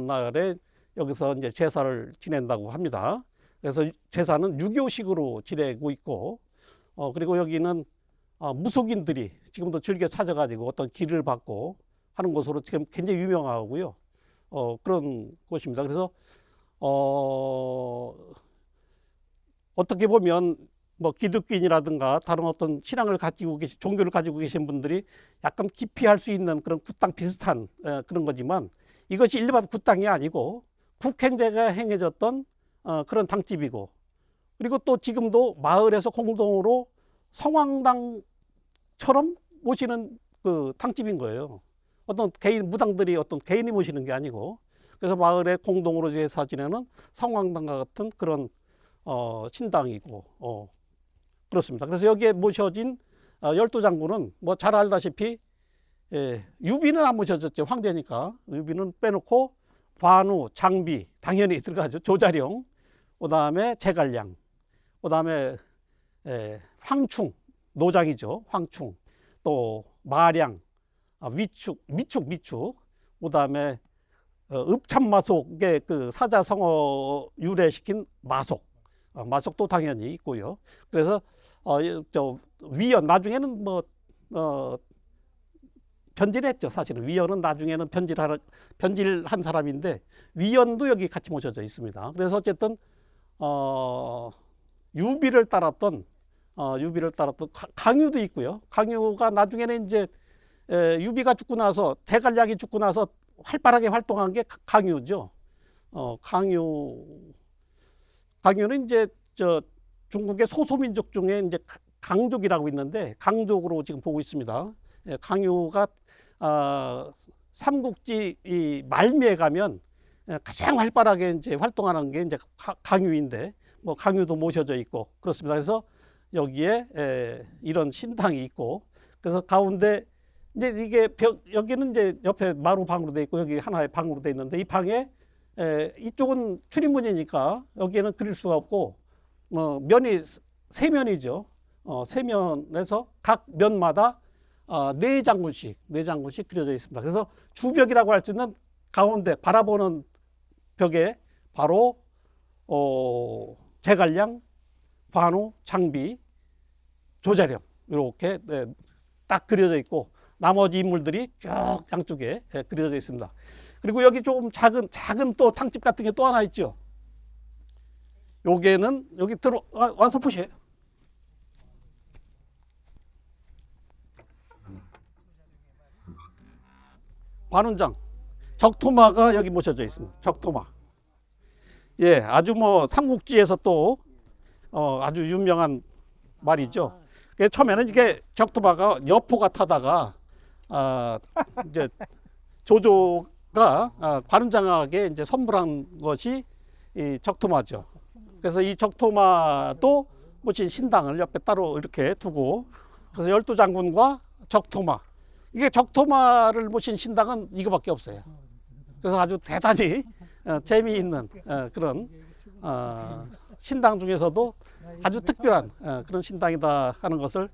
날에 여기서 이제 제사를 지낸다고 합니다. 그래서 제사는 유교식으로 지내고 있고 그리고 여기는 무속인들이 지금도 즐겨 찾아가지고 어떤 길을 받고 하는 곳으로 지금 굉장히 유명하고요. 그런 곳입니다. 그래서 어떻게 보면 뭐 기독교인이라든가 다른 어떤 신앙을 가지고 계신 종교를 가지고 계신 분들이 약간 기피할 수 있는 그런 굿당 비슷한 그런 거지만 이것이 일반 굿당이 아니고 국행제가 행해졌던 그런 당집이고 그리고 또 지금도 마을에서 공동으로 성황당처럼 모시는 그 당집인 거예요. 어떤 개인 무당들이 어떤 개인이 모시는 게 아니고 그래서 마을에 공동으로 제사 지내는 성황당과 같은 그런 신당이고 그렇습니다. 그래서 여기에 모셔진 12장군은 뭐 잘 알다시피 유비는 안 모셔졌죠. 황제니까 유비는 빼놓고 관우, 장비 당연히 들어가죠. 조자룡, 그 다음에 제갈량, 그 다음에 황충, 노장이죠. 황충, 또 마량, 미축, 그 다음에 읍참마속의 그 사자성어 유래시킨 마속도 당연히 있고요. 그래서 위원 나중에는 뭐 변질했죠. 사실은 위원은 나중에는 변질한 사람인데 위원도 여기 같이 모셔져 있습니다. 그래서 어쨌든 유비를 따랐던 강유도 있고요. 강유가 나중에는 이제 유비가 죽고 나서 제갈량이 죽고 나서 활발하게 활동한 게 강유죠. 강유는 이제 중국의 소소민족 중에 이제 강족이라고 있는데 강족으로 지금 보고 있습니다. 강유가 삼국지 이 말미에 가면 가장 활발하게 이제 활동하는 게 이제 강유인데 뭐 강유도 모셔져 있고 그렇습니다. 그래서 여기에 이런 신당이 있고 그래서 가운데 이제 이게 여기는 이제 옆에 마루 방으로 돼 있고 여기 하나의 방으로 돼 있는데 이 방에 이쪽은 출입문이니까 여기에는 그릴 수가 없고 면이 세 면이죠. 세 면에서 각 면마다 네 장군씩 그려져 있습니다. 그래서 주벽이라고 할 수 있는 가운데 바라보는 벽에 바로 제갈량, 관우, 장비, 조자룡 이렇게 딱 그려져 있고 나머지 인물들이 쭉 양쪽에 그려져 있습니다. 그리고 여기 조금 작은 또 탕집 같은 게 또 하나 있죠. 여기에는 여기 와서 보세요. 관운장 적토마가 여기 모셔져 있습니다. 적토마. 예, 아주 뭐 삼국지에서 또 아주 유명한 말이죠. 처음에는 이게 적토마가 여포가 타다가 이제 조조가 관음장하게 이제 선물한 것이 이 적토마죠. 그래서 이 적토마도 모신 신당을 옆에 따로 이렇게 두고, 그래서 열두 장군과 적토마, 이게 적토마를 모신 신당은 이거밖에 없어요. 그래서 아주 대단히 재미있는 그런 신당 중에서도 아주 특별한 그런 신당이다 하는 것을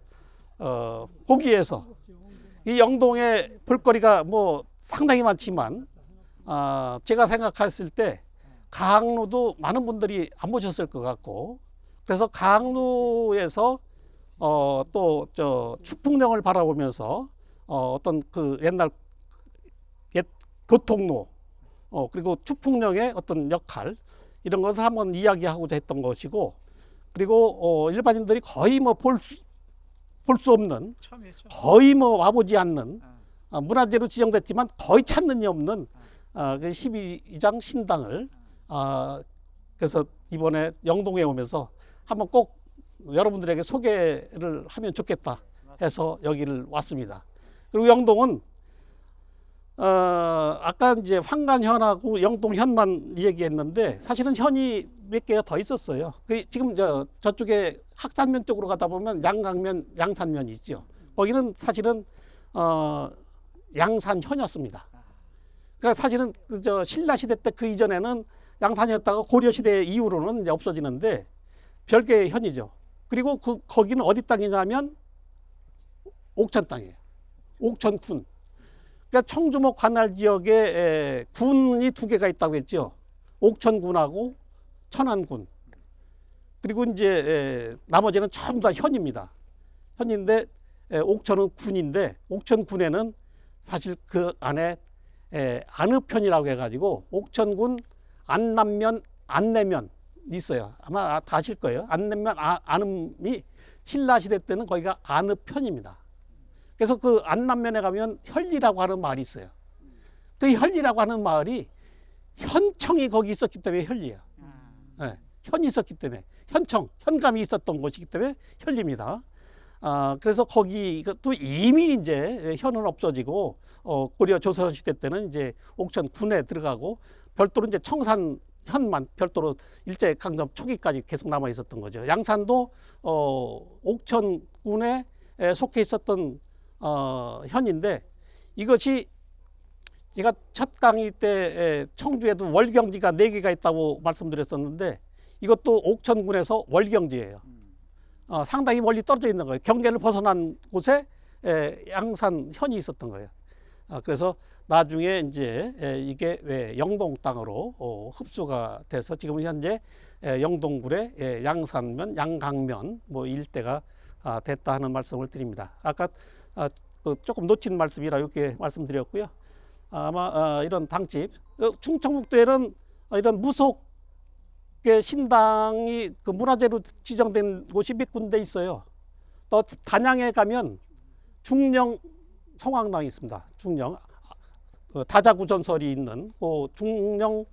보기 위해서, 이 영동에 볼거리가 뭐 상당히 많지만 제가 생각했을 때 가항로도 많은 분들이 안 보셨을 것 같고, 그래서 가항로에서 또 저 추풍령을 바라보면서 어떤 그 옛날 옛 교통로 그리고 추풍령의 어떤 역할, 이런 것을 한번 이야기하고자 했던 것이고, 그리고 일반인들이 거의 뭐 볼 수 없는, 거의 뭐 와보지 않는 문화재로 지정됐지만 거의 찾는 이 없는 그 12장 신당을 그래서 이번에 영동에 오면서 한번 꼭 여러분들에게 소개를 하면 좋겠다 해서 여기를 왔습니다. 그리고 영동은 아까 이제 황간현하고 영동현만 얘기했는데 사실은 현이 몇 개가 더 있었어요. 지금 저쪽에 학산면 쪽으로 가다 보면 양강면, 양산면이 있죠. 거기는 사실은 양산현이었습니다. 그러니까 사실은 신라 시대 때 그 이전에는 양산이었다가 고려 시대 이후로는 이제 없어지는데 별개의 현이죠. 그리고 거기는 어디 땅이냐면 옥천 땅이에요. 옥천군. 그러니까 청주목 관할 지역에 군이 두 개가 있다고 했죠. 옥천군하고 천안군. 그리고 이제 나머지는 전부 다 현입니다. 현인데 옥천은 군인데, 옥천군에는 사실 그 안에 안읍현이라고 해가지고 옥천군 안남면, 안내면 있어요. 아마 다 아실 거예요. 안내면, 안읍이 신라 시대 때는 거기가 안읍현입니다. 그래서 그 안남면에 가면 혈리라고 하는 마을이 있어요. 그 혈리라고 하는 마을이 현청이 거기 있었기 때문에 혈리예요. 네, 현이 있었기 때문에, 현청, 현감이 있었던 곳이기 때문에 혈리입니다. 그래서 거기도 이미 이제 현은 없어지고 고려 조선 시대 때는 이제 옥천 군에 들어가고, 별도로 이제 청산 현만 별도로 일제 강점 초기까지 계속 남아 있었던 거죠. 양산도 옥천 군에 속해 있었던 현인데, 이것이 제가 첫 강의 때 청주에도 월경지가 4개가 있다고 말씀드렸었는데, 이것도 옥천군에서 월경지예요. 상당히 멀리 떨어져 있는 거예요. 경계를 벗어난 곳에 양산현이 있었던 거예요. 그래서 나중에 이제 이게 영동 땅으로 흡수가 돼서 지금 현재 영동군의 양산면, 양강면 뭐 일대가 됐다 하는 말씀을 드립니다. 아까 조금 놓친 말씀이라 이렇게 말씀드렸고요. 아마 이런 당집, 충청북도에는 이런 무속의 신당이 그 문화재로 지정된 곳이 몇 군데 있어요. 또 단양에 가면 중령 성황당이 있습니다. 중령 다자구 전설이 있는 그 중령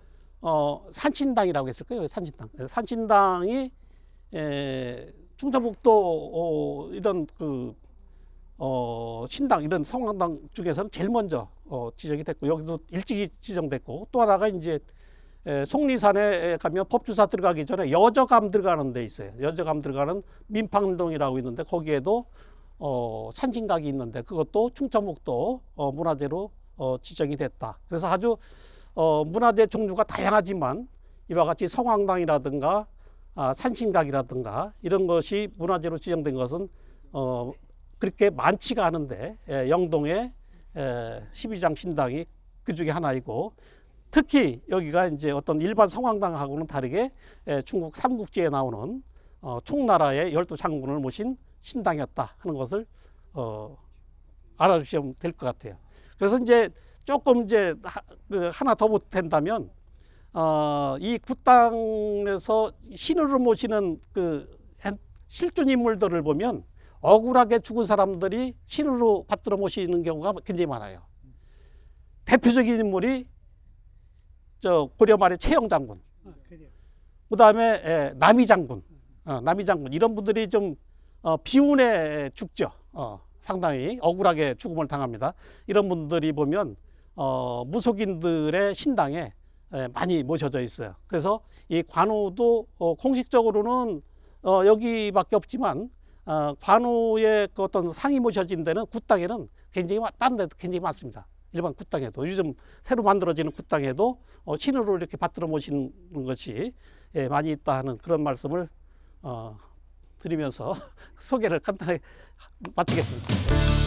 산신당이라고 했을 거예요. 산신당. 산신당이 충청북도 이런 그 신당, 이런 성황당 중에서는 제일 먼저 지정이 됐고, 여기도 일찍이 지정됐고, 또 하나가 이제 속리산에 가면 법주사 들어가기 전에 여저감 들어가는 데 있어요. 여저감 들어가는 민팡동이라고 있는데, 거기에도 산신각이 있는데 그것도 충청북도 문화재로 지정이 됐다. 그래서 아주 문화재 종류가 다양하지만 이와 같이 성황당이라든가 산신각이라든가 이런 것이 문화재로 지정된 것은 그렇게 많지가 않은데, 영동의 12장 신당이 그 중에 하나이고, 특히 여기가 이제 어떤 일반 성황당하고는 다르게 중국 삼국지에 나오는 총나라의 12장군을 모신 신당이었다 하는 것을 알아주시면 될 것 같아요. 그래서 이제 조금 이제 하나 더 보탠다면, 이 굿당에서 신으로 모시는 그 실존 인물들을 보면 억울하게 죽은 사람들이 신으로 받들어 모시는 경우가 굉장히 많아요. 대표적인 인물이 고려 말의 최영 장군, 그 다음에 남이 장군, 남이 장군, 이런 분들이 좀 비운에 죽죠. 상당히 억울하게 죽음을 당합니다. 이런 분들이 보면 무속인들의 신당에 많이 모셔져 있어요. 그래서 이 관우도 공식적으로는 여기밖에 없지만 관우의 그 어떤 상이 모셔진 데는 굿당에는 굉장히 다른 데도 굉장히 많습니다. 일반 굿당에도 요즘 새로 만들어지는 굿당에도 신으로 이렇게 받들어 모시는 것이 많이 있다 하는 그런 말씀을 드리면서 소개를 간단하게 마치겠습니다.